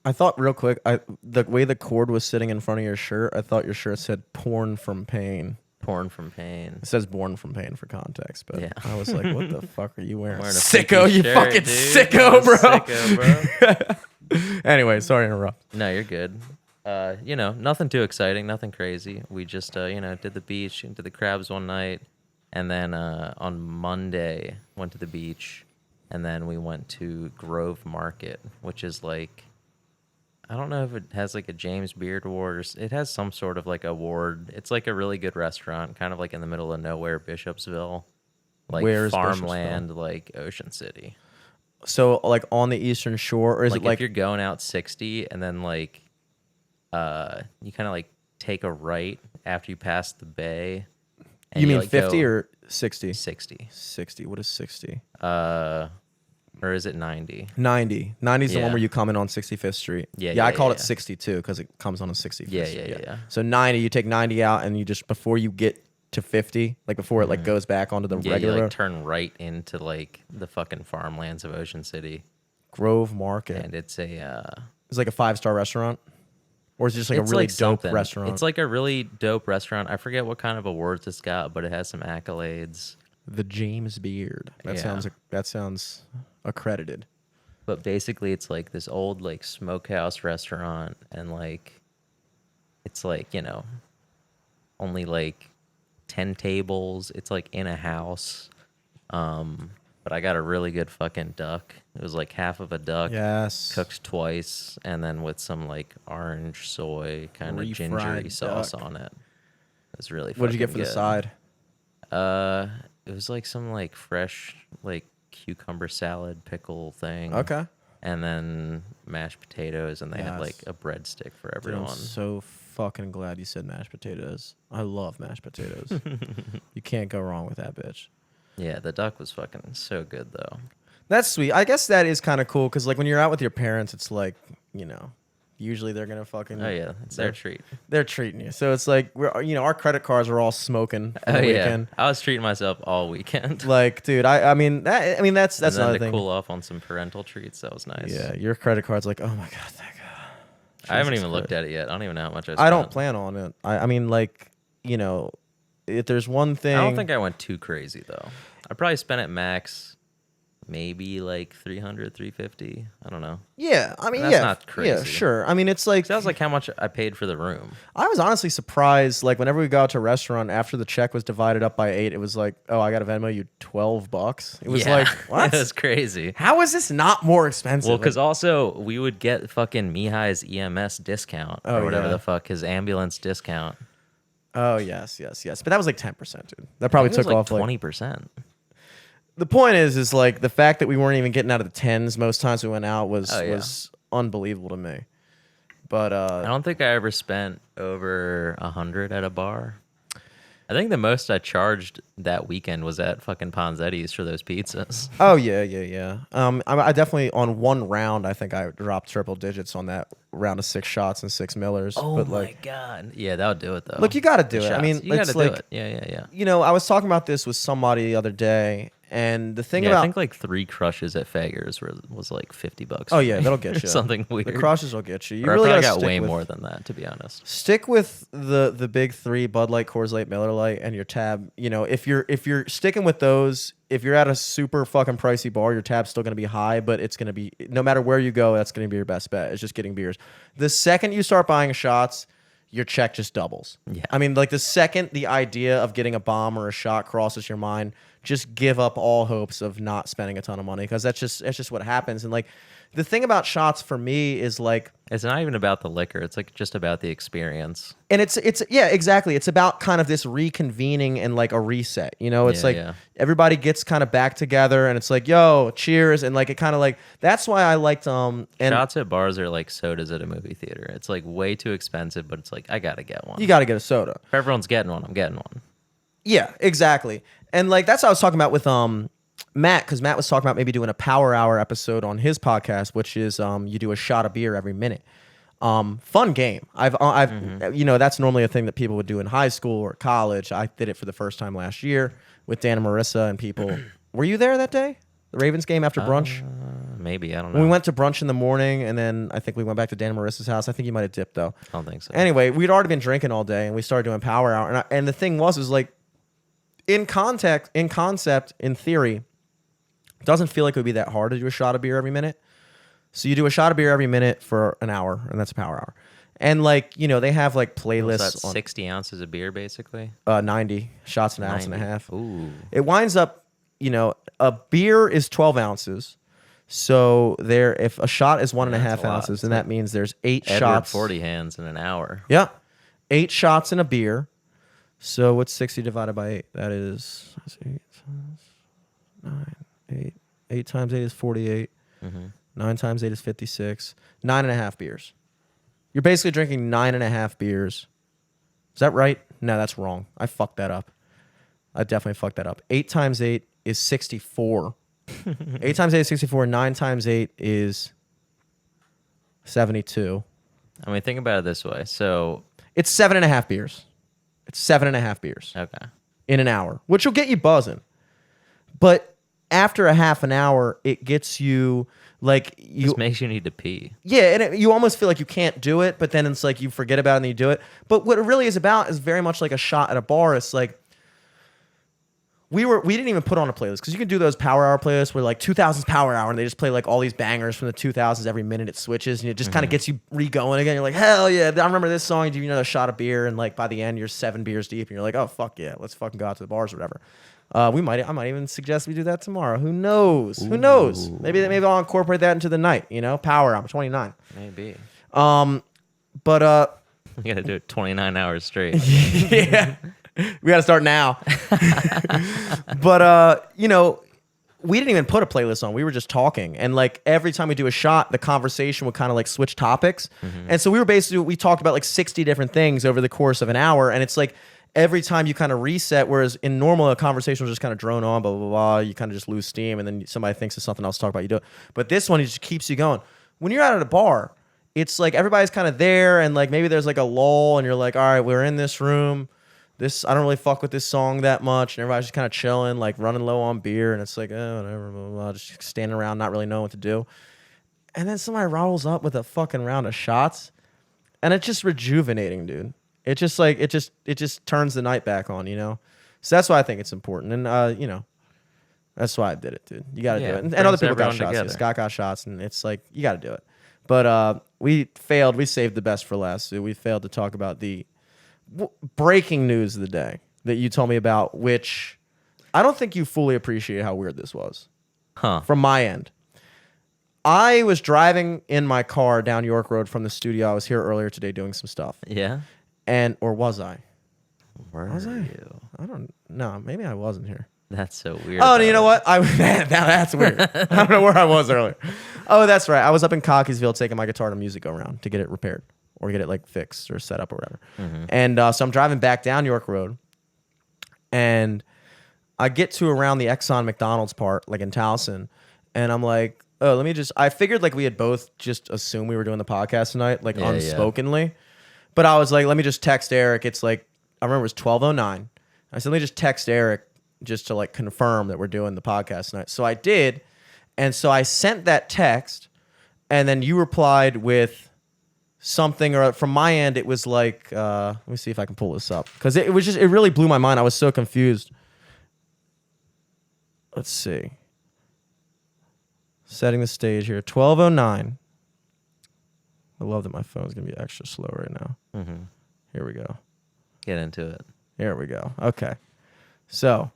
I thought real quick, the way the cord was sitting in front of your shirt, I thought your shirt said "Porn from Pain." Porn from pain. It says "Born from Pain" for context, but Yeah. I was like, "What the fuck are you wearing?" Wearing a Sicko, freaky you shirt, fucking dude. sicko, I'm bro. Sicko, bro. Anyway, sorry to interrupt. No, you're good. Nothing too exciting, nothing crazy. We just, did the beach, did the crabs one night, and then on Monday went to the beach, and then we went to Grove Market, which is I don't know if it has a James Beard Award or it has some sort of award. It's a really good restaurant, kind of in the middle of nowhere, Bishopsville, Where's farmland, Ocean City. So, on the Eastern Shore, or is it if you're going out 60 and then you kind of take a right after you pass the bay. And you mean go 50 or 60? 60? 60. What is 60? Or is it 90? 90. 90 is the one Yeah. where you come in on 65th Street. Yeah, I called yeah. it 62 because it comes on a 65th Yeah, Street. yeah. So 90, you take 90 out, and you just before you get to 50, before it goes back onto the Yeah, regular you road, turn right into the fucking farmlands of Ocean City, Grove Market. and it's a It's like a 5-star restaurant, or is it just a it's really dope something. restaurant? It's a really dope restaurant. I forget what kind of awards it's got, but it has some accolades. the James Beard. That Yeah. sounds accredited. But basically, it's this old smokehouse restaurant, and it's only 10 tables. It's in a house. but I got a really good fucking duck. It was like half of a duck, Yes. cooked twice, and then with some like orange soy kind of Refried gingery sauce duck. on it. It was really. What did you get for fucking the good. side? It was like some like fresh like cucumber salad pickle thing. Okay. And then mashed potatoes, and they had like Yes. a breadstick for Dude, everyone. I'm so fucking glad you said mashed potatoes. I love mashed potatoes. You can't go wrong with that bitch. Yeah, the duck was fucking so good though. That's sweet. I guess that is kind of cool because, like, when you're out with your parents, it's like, usually they're gonna fucking. Oh yeah, it's their treat. They're treating you, so it's like our credit cards are all smoking for the Oh yeah, weekend. I was treating myself all weekend. Like, dude, I mean that's and then another to thing. cool off on some parental treats, that was nice. Yeah, your credit card's like, oh my god, thank God. I haven't Jesus even looked Christ. at it yet. I don't even know how much I spent. I don't plan on it. I mean, like, if there's one thing. I don't think I went too crazy though. I probably spent at max maybe like 300, 350. I don't know. Yeah, I mean, That's yeah, not yeah, crazy. sure. I mean, it's like That was like how much I paid for the room. I was honestly surprised. Like, whenever we go out to a restaurant, after the check was divided up by 8, it was like, oh, I got to Venmo you $12. It was Yeah. like, what? It was crazy. How is this not more expensive? Well, because also we would get fucking Mihai's EMS discount Oh, or whatever yeah. the fuck, his ambulance discount. Oh yes, but that was like 10%, dude. That probably took off like 20%. the point is like the fact that we weren't even getting out of the tens most times we went out was Oh, yeah. was unbelievable to me. But I don't think I ever spent over 100 at a bar. I think the most I charged that weekend was at fucking Ponzetti's for those pizzas. oh yeah. I definitely on one round I think I dropped triple digits on that round of 6 shots and 6 Millers. Oh but my like, god! Yeah, that would do it though. look, you got to do The it. I shots. mean, you it's got to like do it. Yeah. I was talking about this with somebody the other day, and the thing Yeah, about I think like 3 crushes at Fager's was like $50. oh yeah, that'll get you. Something weird. The crushes will get you. You Or really I got probably to got way more than that, to be honest. Stick with the big 3: Bud Light, Coors Light, Miller Light, and your tab. If you're sticking with those, if you're at a super fucking pricey bar, your tab's still gonna be high, but it's gonna be no matter where you go, that's gonna be your best bet. It's just getting beers. The second you start buying shots, your check just doubles. Yeah. I mean, like the second the idea of getting a bomb or a shot crosses your mind, just give up all hopes of not spending a ton of money because that's just what happens. And like the thing about shots for me is like. It's not even about the liquor. It's like just about the experience. And it's yeah, exactly. It's about kind of this reconvening and like a reset. It's Yeah, like yeah. everybody gets kind of back together and it's like, yo, cheers. And like it kind of like that's why I liked and Shots at bars are like sodas at a movie theater. It's like way too expensive, but it's like I gotta get one. you got to get a soda. If everyone's getting one, I'm getting one. Yeah, exactly. And like that's what I was talking about with Matt, because Matt was talking about maybe doing a power hour episode on his podcast, which is you do a shot of beer every minute. Fun game. I've that's normally a thing that people would do in high school or college. I did it for the first time last year with Dan and Marissa and people. Were you there that day? The Ravens game after brunch? Maybe I don't know. We went to brunch in the morning, and then I think we went back to Dan and Marissa's house. I think you might have dipped though. I don't think so. Anyway, we'd already been drinking all day, and we started doing power hour. And the thing was like, in concept, in theory, it doesn't feel like it would be that hard to do a shot of beer every minute. So you do a shot of beer every minute for an hour, and that's a power hour. And like they have like Was playlists that on 60 ounces of beer, basically? 90 shots an ounce and a 90. half. Ooh. It winds up, a beer is 12 ounces. So if a shot is 1.5 That's a lot. ounces, then It's that means there's 8 Edward shots. 40 hands in an hour. Yeah. 8 shots in a beer. So what's 60 divided by 8? That is 8 times 9, 8. 8 times 8 is 48. 9 times 8 is 56. 9.5 beers. You're basically drinking 9.5 beers. Is that right? No, that's wrong. I fucked that up. I definitely fucked that up. 8 times 8 is 64. 8 times 8 is 64. 9 times 8 is 72. I mean, think about it this way. So, It's 7.5 beers. It's 7.5 beers okay. in an hour, which will get you buzzing. But after a half an hour, it gets you like you. This makes you need to pee. Yeah, and you almost feel like you can't do it, but then it's like you forget about it and you do it. But what it really is about is very much like a shot at a bar. It's like we didn't even put on a playlist because you can do those power hour playlists where like 2000s power hour and they just play like all these bangers from the 2000s every minute it switches and it just kind of gets you re-going again. You're like, hell yeah, I remember this song. You do another shot of beer and like by the end you're 7 beers deep and you're like, oh fuck yeah, let's fucking go out to the bars or whatever. I might even suggest we do that tomorrow. Who knows? Who knows? Maybe I'll incorporate that into the night. Power. I'm 29. Maybe. But You gotta do it 29 hours straight. yeah, we got to start now. But we didn't even put a playlist on. We were just talking, and like every time we do a shot, the conversation would kind of like switch topics, and so we talked about like 60 different things over the course of an hour, and it's like every time you kind of reset, whereas in normal a conversation will just kind of drone on, blah blah blah. You kind of just lose steam, and then somebody thinks of something else to talk about. You do it, but this one, it just keeps you going. When you're out at a bar, it's like everybody's kind of there, and like maybe there's like a lull, and you're like, all right, we're in this room. I don't really fuck with this song that much, and everybody's just kind of chilling, like running low on beer, and it's like, oh, whatever, blah, blah, blah, just standing around, not really knowing what to do. And then somebody rolls up with a fucking round of shots, and it's just rejuvenating, dude. It just like it just turns the night back on, So that's why I think it's important, and that's why I did it, dude. You got to do it, and other people got shots. Together. Scott got shots, and it's like you got to do it. But we failed. We saved the best for last. So we failed to talk about the breaking news of the day that you told me about, which I don't think you fully appreciate how weird this was. From my end. I was driving in my car down York Road from the studio. I was here earlier today doing some stuff. Yeah? Or was I? Was you? I don't know. Maybe I wasn't here. That's so weird. Oh, you know what? That's weird. I don't know where I was earlier. Oh, that's right. I was up in Cockeysville taking my guitar to Music Go Round to get it repaired or get it like fixed or set up or whatever. And so I'm driving back down York Road, and I get to around the Exxon McDonald's part, like in Towson, and I'm like, oh, I figured like we had both just assumed we were doing the podcast tonight, like unspokenly. Yeah. But I was like, let me just text Eric. It's like, I remember it was 12:09. I said, let me just text Eric just to like confirm that we're doing the podcast tonight. So I did. And so I sent that text, and then you replied with something, or from my end, it was like, let me see if I can pull this up. Because it really blew my mind. I was so confused. Let's see. Setting the stage here. 12:09. I love that my phone's going to be extra slow right now. Here we go. Get into it. Here we go. Okay. So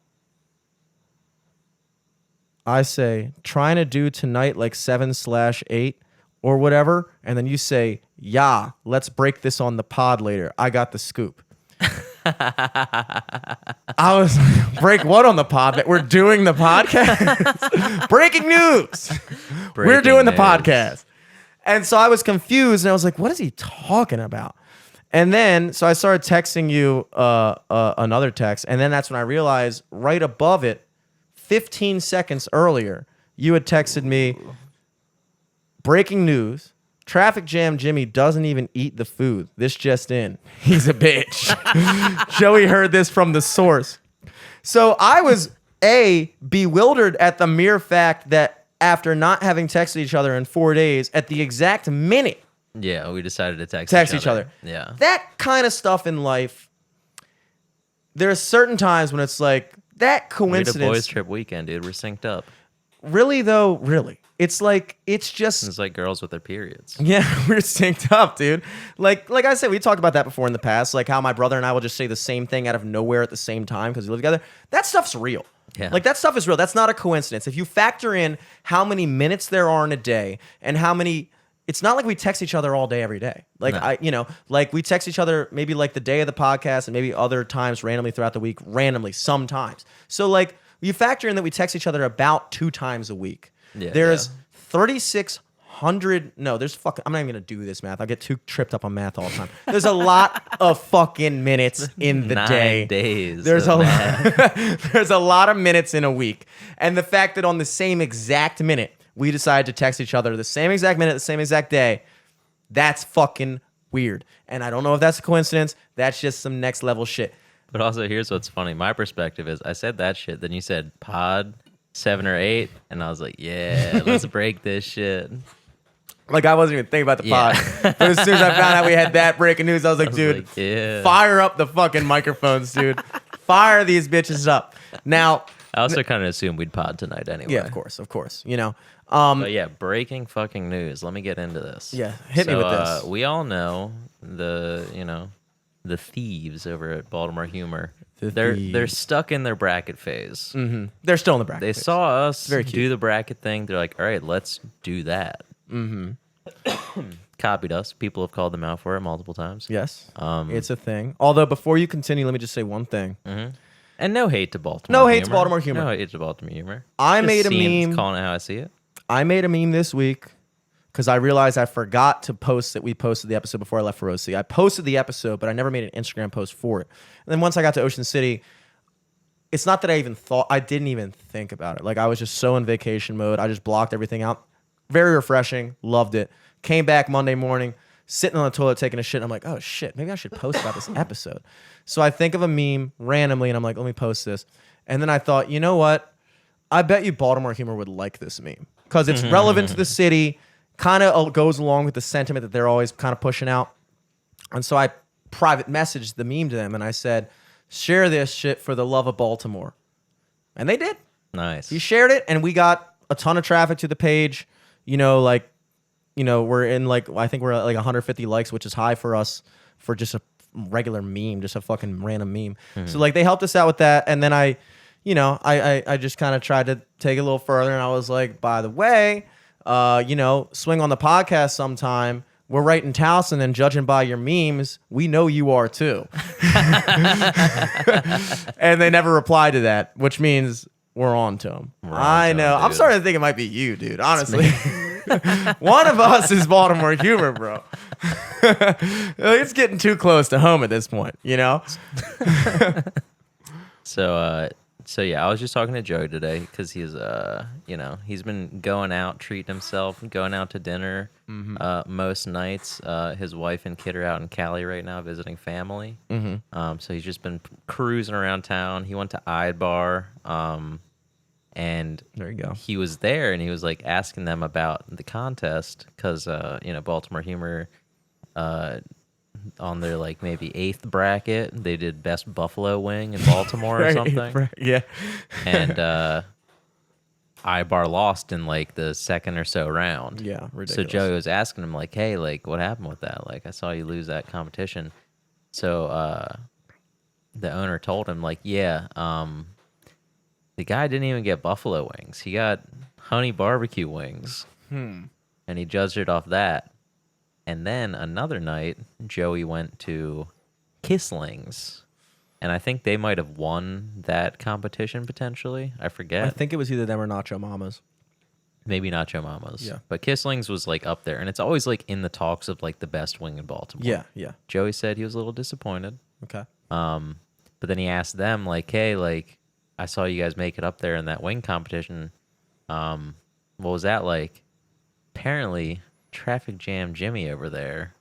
I say, trying to do tonight like 7/8 or whatever. And then you say, yeah, let's break this on the pod later. I got the scoop. I was like, break what on the pod? That we're doing the podcast? Breaking news. We're doing the podcast. And so I was confused, and I was like, what is he talking about? And then, so I started texting you another text, and then that's when I realized right above it, 15 seconds earlier, you had texted me, breaking news, traffic jam Jimmy doesn't even eat the food. This just in. He's a bitch. Joey heard this from the source. So I was, bewildered at the mere fact that after not having texted each other in 4 days, at the exact minute, yeah, we decided to text each other. Yeah. That kind of stuff in life, there are certain times when it's like, that coincidence. We had a boys trip weekend, dude. We're synced up. Really, though? Really? It's like, it's just. It's like girls with their periods. Yeah, we're synced up, dude. Like I said, we talked about that before in the past, like how my brother and I will just say the same thing out of nowhere at the same time because we live together. That stuff's real. Yeah. Like that stuff is real. That's not a coincidence. If you factor in how many minutes there are in a day and how many, it's not like we text each other all day every day. Like No. like we text each other maybe like the day of the podcast and maybe other times randomly throughout the week, randomly sometimes. So like you factor in that we text each other about 2 times a week. Yeah, There's 3,600. No, there's fucking. I'm not even gonna do this math. I'll get too tripped up on math all the time. There's a lot of fucking minutes in the 9 day. days. There's there's a lot of minutes in a week, and the fact that on the same exact minute we decided to text each other the same exact minute, the same exact day, that's fucking weird. And I don't know if that's a coincidence. That's just some next level shit. But also, here's what's funny. My perspective is, I said that shit, then you said pod 7 or 8, and I was like, yeah, let's break this shit. Like, I wasn't even thinking about the pod. But as soon as I found out we had that breaking news, I was like, dude, yeah. Fire up the fucking microphones, dude. Fire these bitches up. Now, I also kind of assumed we'd pod tonight anyway. Yeah, of course. You know. But yeah, breaking fucking news. Let me get into this. Yeah, hit me with this. We all know the thieves over at Baltimore Humor They're stuck in their bracket phase. They're still in the bracket. They phase. saw us Very cute. do the bracket thing. They're like, all right, let's do that. Copied us. People have called them out for it multiple times. Yes, it's a thing. Although before you continue, let me just say one thing. And no hate to Baltimore. No hate to Baltimore humor. No hate to Baltimore humor. I Just made a seeing- meme. calling it how I see it. I made a meme this week because I realized I forgot to post that we posted the episode before I left for OC. I posted the episode, but I never made an Instagram post for it. And then once I got to Ocean City, it's not that I didn't even think about it. Like I was just so in vacation mode. I just blocked everything out. Very refreshing. Loved it. Came back Monday morning, sitting on the toilet taking a shit. And I'm like, oh shit, maybe I should post about this episode. So I think of a meme randomly and I'm like, let me post this. And then I thought, you know what? I bet you Baltimore humor would like this meme because it's relevant to the city, kind of goes along with the sentiment that they're always kind of pushing out. And so I private messaged the meme to them and I said, share this shit for the love of Baltimore. And they did. Nice. He shared it and we got a ton of traffic to the page. We're in I think we're at 150 likes, which is high for us for just a regular meme, just a fucking random meme. So they helped us out with that. And then I just kind of tried to take it a little further and I was like, by the way, swing on the podcast sometime. We're right in Towson and judging by your memes, we know you are too. And they never replied to that, which means we're on to them. I know. I'm starting to think it might be you, dude, honestly. One of us is Baltimore humor, bro. It's getting too close to home at this point, you know? So yeah, I was just talking to Joe today because he's he's been going out, treating himself, going out to dinner most nights. His wife and kid are out in Cali right now visiting family. So he's just been cruising around town. He went to Ibar, and there you go. He was there and he was like asking them about the contest because Baltimore humor. On their maybe 8th bracket, they did best buffalo wing in Baltimore or something. Yeah. And Ibar lost in the second or so round. Yeah, ridiculous. So Joey was asking him hey, what happened with that? I saw you lose that competition. So the owner told him the guy didn't even get buffalo wings. He got honey barbecue wings. And he judged it off that. And then another night, Joey went to Kissling's. And I think they might have won that competition potentially. I forget. I think it was either them or Nacho Mamas. Maybe Nacho Mamas. Yeah. But Kissling's was up there. And it's always in the talks of the best wing in Baltimore. Yeah. Joey said he was a little disappointed. Okay. But then he asked them hey, I saw you guys make it up there in that wing competition. What was that like? Apparently, Traffic Jam Jimmy over there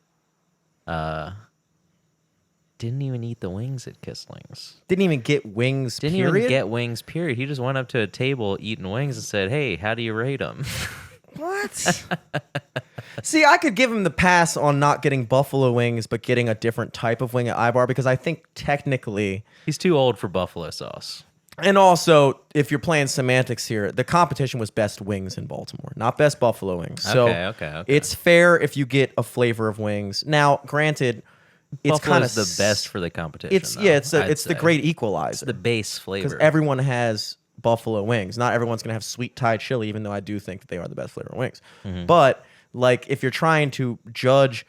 didn't even eat the wings at Kissling's. Didn't even get wings, Didn't period? even get wings, period. He just went up to a table eating wings and said, hey, how do you rate them? What? See, I could give him the pass on not getting buffalo wings, but getting a different type of wing at Ibar because I think technically... He's too old for buffalo sauce. And also, if you're playing semantics here, the competition was best wings in Baltimore, not best buffalo wings. So Okay. it's fair if you get a flavor of wings. Now, granted, it's kind of the best for the competition. It's though, it's the great equalizer. It's the base flavor. Because everyone has buffalo wings. Not everyone's gonna have sweet Thai chili, even though I do think that they are the best flavor of wings. But if you're trying to judge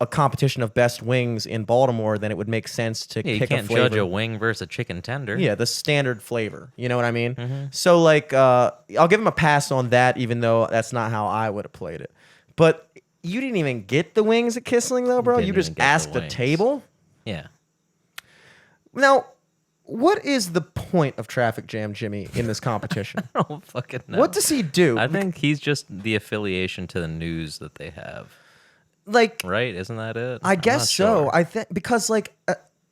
a competition of best wings in Baltimore, then it would make sense to you pick can't a flavor. judge a wing versus a chicken tender. Yeah, the standard flavor. You know what I mean? So I'll give him a pass on that, even though that's not how I would have played it. But you didn't even get the wings at Kissling, though, bro. Didn't You just even get the asked the wings. table. Yeah. Now, what is the point of Traffic Jam Jimmy in this competition? I don't fucking know. What does he do? I think he's just the affiliation to the news that they have. Right? Isn't that it? I I'm guess not so. sure. I think because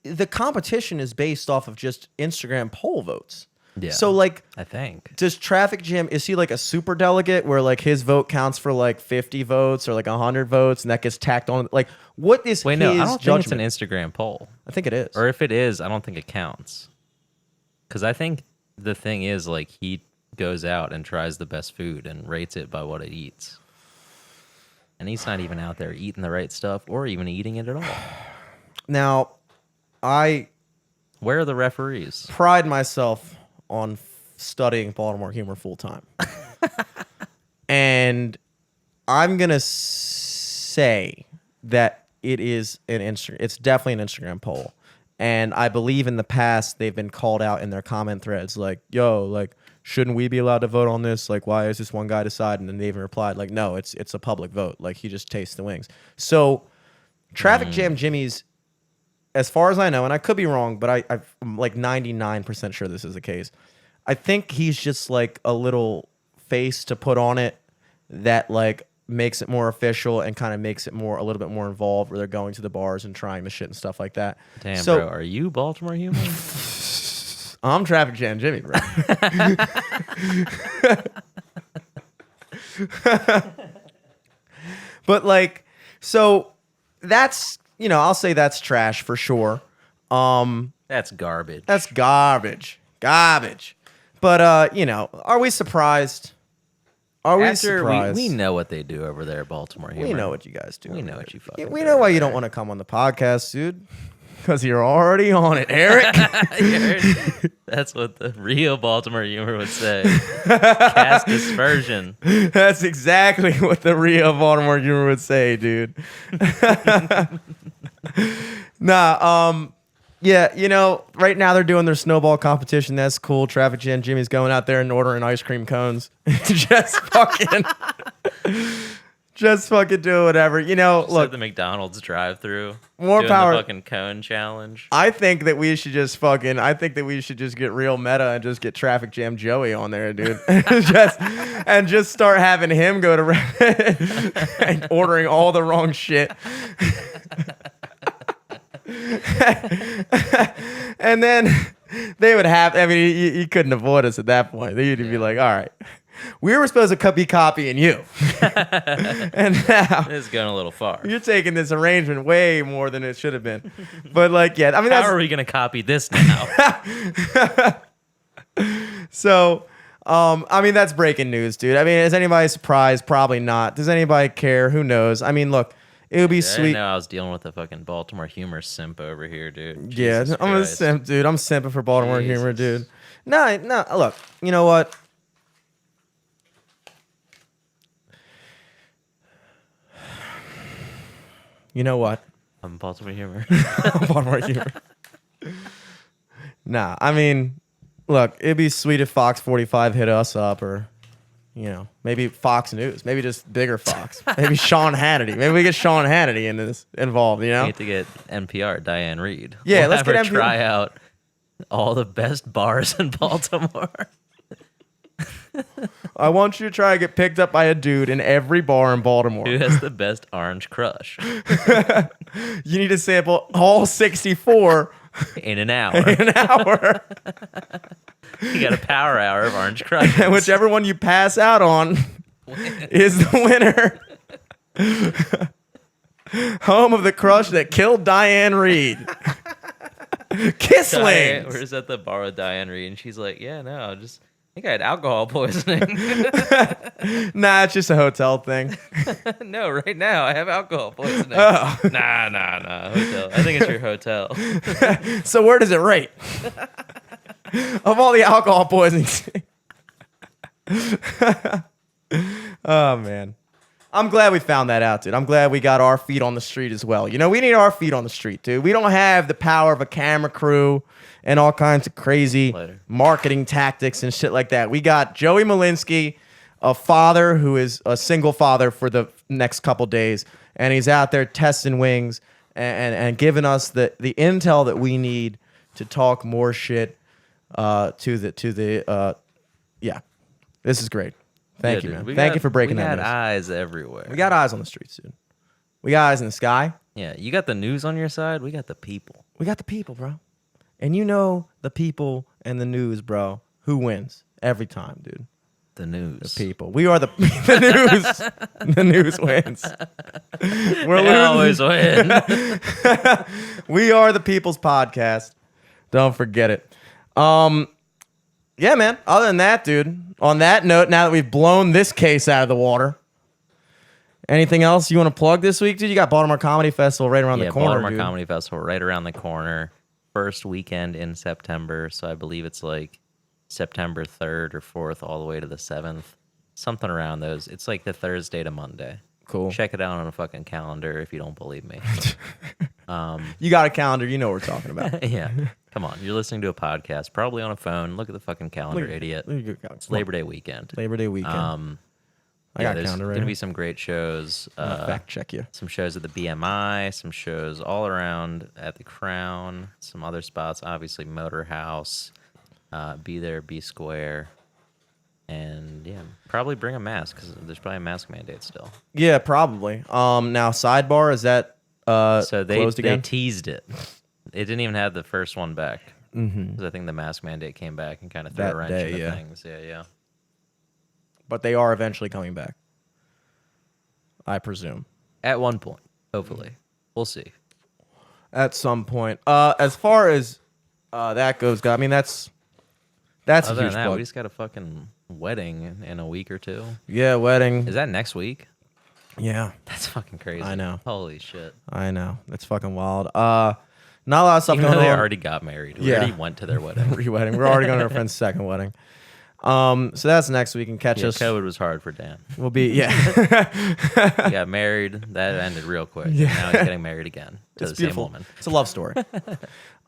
the competition is based off of just Instagram poll votes. Yeah. So I think. does Traffic Jam, is he a super delegate where his vote counts for 50 votes or 100 votes and that gets tacked on? What is Wait, his no, I don't judgment? think it's an Instagram poll. I think it is. Or if it is, I don't think it counts. Because I think the thing is he goes out and tries the best food and rates it by what it eats. And he's not even out there eating the right stuff or even eating it at all. Now, I Where are the referees? Pride myself on studying Baltimore humor full time. And I'm going to say that it's definitely an Instagram poll. And I believe in the past they've been called out in their comment threads like, yo, like, shouldn't we be allowed to vote on this? Like, why is this one guy deciding? And they even replied like, no, it's a public vote. Like, he just tastes the wings. So Traffic Jam Jimmy's, as far as I know, and I could be wrong, but I'm like 99% sure this is the case. I think he's just like a little face to put on it that like makes it more official and kind of makes it a little bit more involved, where they're going to the bars and trying the shit and stuff like that. Damn, so, bro, are you Baltimore humor? I'm Traffic Jam Jimmy, bro. But like, so that's, I'll say that's trash for sure. That's garbage. That's garbage. But are we surprised? We surprised? We know what they do over there at Baltimore humor. We know what you guys do. We know what you fucking We do know why over you don't want to come on the podcast, dude. Because you're already on it, Eric. That's what the real Baltimore humor would say. Cast aspersion. That's exactly what the real Baltimore humor would say, dude. Yeah, right now they're doing their snowball competition. That's cool. Traffic Jam Jimmy's going out there and ordering ice cream cones. just fucking do whatever. Look, at the McDonald's drive-through. More doing power. The fucking cone challenge. I think that we should just get real meta and just get Traffic Jam Joey on there, dude. and just start having him go to and ordering all the wrong shit. And then they would have, you couldn't avoid us at that point. They'd be like, all right, we were supposed to be copying you. And now This is going a little far. you're taking this arrangement way more than it should have been. But like, yeah, I mean, How are we going to copy this now? So, that's breaking news, dude. Is anybody surprised? Probably not. Does anybody care? Who knows? Look, it would be I sweet. didn't know I was dealing with a fucking Baltimore humor simp over here, dude. Yeah, Jesus I'm a Christ. simp, dude. I'm simping for Baltimore humor, Jesus. dude. No, look, you know what? You know what? I'm Baltimore humor. Baltimore humor. Nah, look, it'd be sweet if Fox 45 hit us up, or, maybe Fox News, maybe just bigger Fox, maybe Sean Hannity. Maybe we get Sean Hannity involved, We need to get NPR, Diane Reed. Yeah, We'll let's have get her NPR. try out all the best bars in Baltimore. I want you to try to get picked up by a dude in every bar in Baltimore. Who has the best orange crush You need to sample all 64 in an hour? in an hour. You got a power hour of orange crush. And whichever one you pass out on is the winner. Home of the crush that killed Diane Reed. Kisslings. We're just at the bar with Diane Reed, and she's like, "Yeah, no, I think I had alcohol poisoning." Nah, it's just a hotel thing. No, right now I have alcohol poisoning. Oh. Nah. Hotel. I think it's your hotel. So where does it rate? Of all the alcohol poisonings. Oh, man. I'm glad we found that out, dude. I'm glad we got our feet on the street as well. We need our feet on the street, dude. We don't have the power of a camera crew and all kinds of crazy marketing tactics and shit like that. We got Joey Malinsky, a father who is a single father for the next couple days, and he's out there testing wings and giving us the intel that we need to talk more shit yeah. This is great. Thank you, man. Thank you for breaking that news. news. We got eyes everywhere. We got eyes on the streets, dude. We got eyes in the sky. Yeah, you got the news on your side. We got the people. We got the people, bro. And the people and the news, bro. Who wins every time, dude? The news. The people. We are the news. The news wins. We're They always win. We are the people's podcast. Don't forget it. Yeah, man. Other than that, dude. On that note, now that we've blown this case out of the water, anything else you want to plug this week, dude? You got Baltimore Comedy Festival right around the corner, Baltimore dude. Comedy Festival right around the corner. first weekend in September. So I believe it's like September 3rd or 4th all the way to the 7th. Something around those. It's like the Thursday to Monday. Cool. Check it out on a fucking calendar if you don't believe me. You got a calendar, you know what we're talking about. Yeah. Come on. You're listening to a podcast, probably on a phone. Look at the fucking calendar, idiot. It's Labor Day weekend. Labor Day weekend. I got a there's calendar right going to be here. some great shows. I'm gonna fact check you. Some shows at the BMI, some shows all around at the Crown, some other spots, obviously Motor House, Be There, Be Square, and yeah, probably bring a mask because there's probably a mask mandate still. Yeah, probably. Now sidebar, is that So they closed again? teased it. It didn't even have the first one back because I think the mask mandate came back and kind of threw That a wrench day, into yeah. things. Yeah. But they are eventually coming back, I presume. At one point, hopefully, we'll see. At some point. As far as that goes, I mean that's a Other than huge that, plug. we just got a fucking wedding in a week or two. Yeah, wedding. Is that next week? Yeah, That's fucking crazy. I know. Holy shit. I know. That's fucking wild. Not a lot of stuff Even going though they on. already got married. We Yeah. already went to their wedding. Re-wedding. We're already going to our friend's second wedding. So that's next week. And catch Yeah, us. COVID was hard for Dan. We'll be He He got married. That ended real quick. Yeah. Now he's getting married again to It's the beautiful. same woman. It's a love story.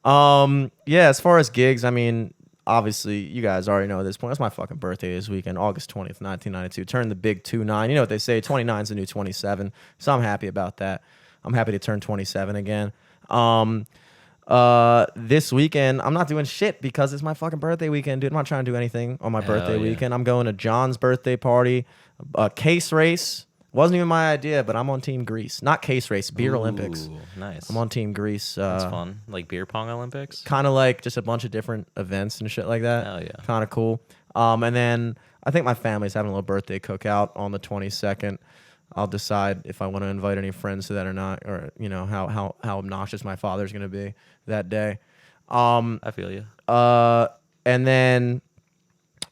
Yeah, as far as gigs, I mean, obviously, you guys already know at this point. It's my fucking birthday this weekend, August 20th, 1992. Turned the big 2-9. You know what they say, 29 is the new 27. So I'm happy about that. I'm happy to turn 27 again. This weekend, I'm not doing shit because it's my fucking birthday weekend, dude. I'm not trying to do anything on my birthday yeah. weekend. I'm going to John's birthday party, a case race. Wasn't even my idea, but I'm on Team Greece. Not case race, beer Olympics. Ooh, nice. I'm on Team Greece. That's fun. Like beer pong Olympics? Kind of like just a bunch of different events and shit like that. Hell yeah. Kind of cool. And then I think my family's having a little birthday cookout on the 22nd. I'll decide if I want to invite any friends to that or not, or you know how obnoxious my father's gonna be that day. I feel you. And then,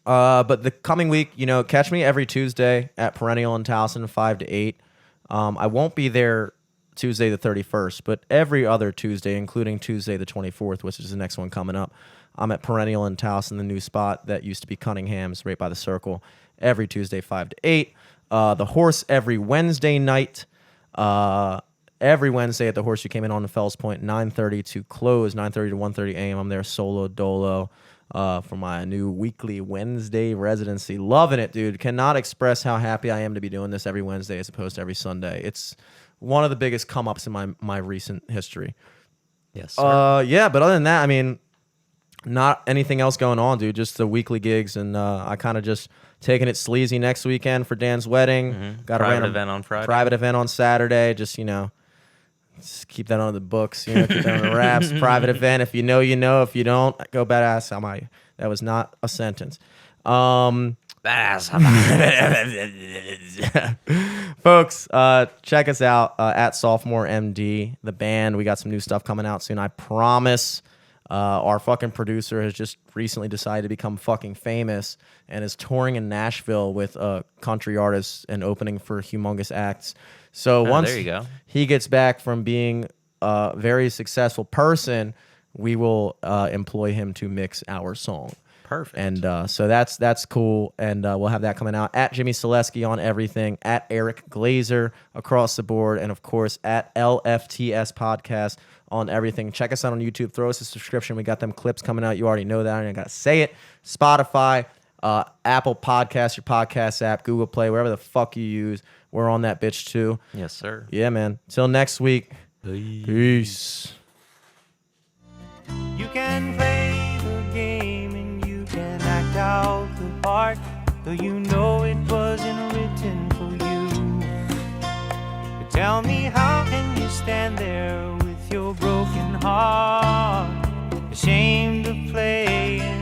but the coming week, you know, catch me every Tuesday at Perennial in Towson, 5 to 8. I won't be there Tuesday the 31st, but every other Tuesday, including Tuesday the 24th, which is the next one coming up, I'm at Perennial in Towson, the new spot that used to be Cunningham's, right by the Circle. Every Tuesday, 5 to 8. The Horse every Wednesday night. Every Wednesday at the Horse, you came in on the Fells Point, 9:30 to close, 9:30 to 1:30 a.m. I'm there solo dolo for my new weekly Wednesday residency. Loving it, dude. Cannot express how happy I am to be doing this every Wednesday as opposed to every Sunday. It's one of the biggest come-ups in my recent history. Yes, sir. Yeah, but other than that, I mean, not anything else going on, dude. Just the weekly gigs, and I kind of just taking it sleazy next weekend for Dan's wedding. Got Private a random event on Friday. Private event on Saturday. Just just keep that on the books. Keep that on the wraps. Private event. If you know, you know. If you don't, go badass. That was not a sentence. Folks, check us out at Sophomore MD, the band. We got some new stuff coming out soon. I promise. Our fucking producer has just recently decided to become fucking famous and is touring in Nashville with country artists and opening for humongous acts. So once there you go. he gets back from being a very successful person, we will employ him to mix our song. Perfect. And so that's cool. And we'll have that coming out at Jimmy Selesky on everything, at Eric Glazer across the board, and of course at LFTS Podcast on everything. Check us out on YouTube. Throw us a subscription. We got them clips coming out. You already know that. I ain't got to say it. Spotify, Apple Podcasts, your podcast app, Google Play, wherever the fuck you use. We're on that bitch too. Yes, sir. Yeah, man. Till next week. Peace. You can play the game and you can act out the part, though you know it wasn't written for you. But tell me, how can you stand there with your broken heart, ashamed of playing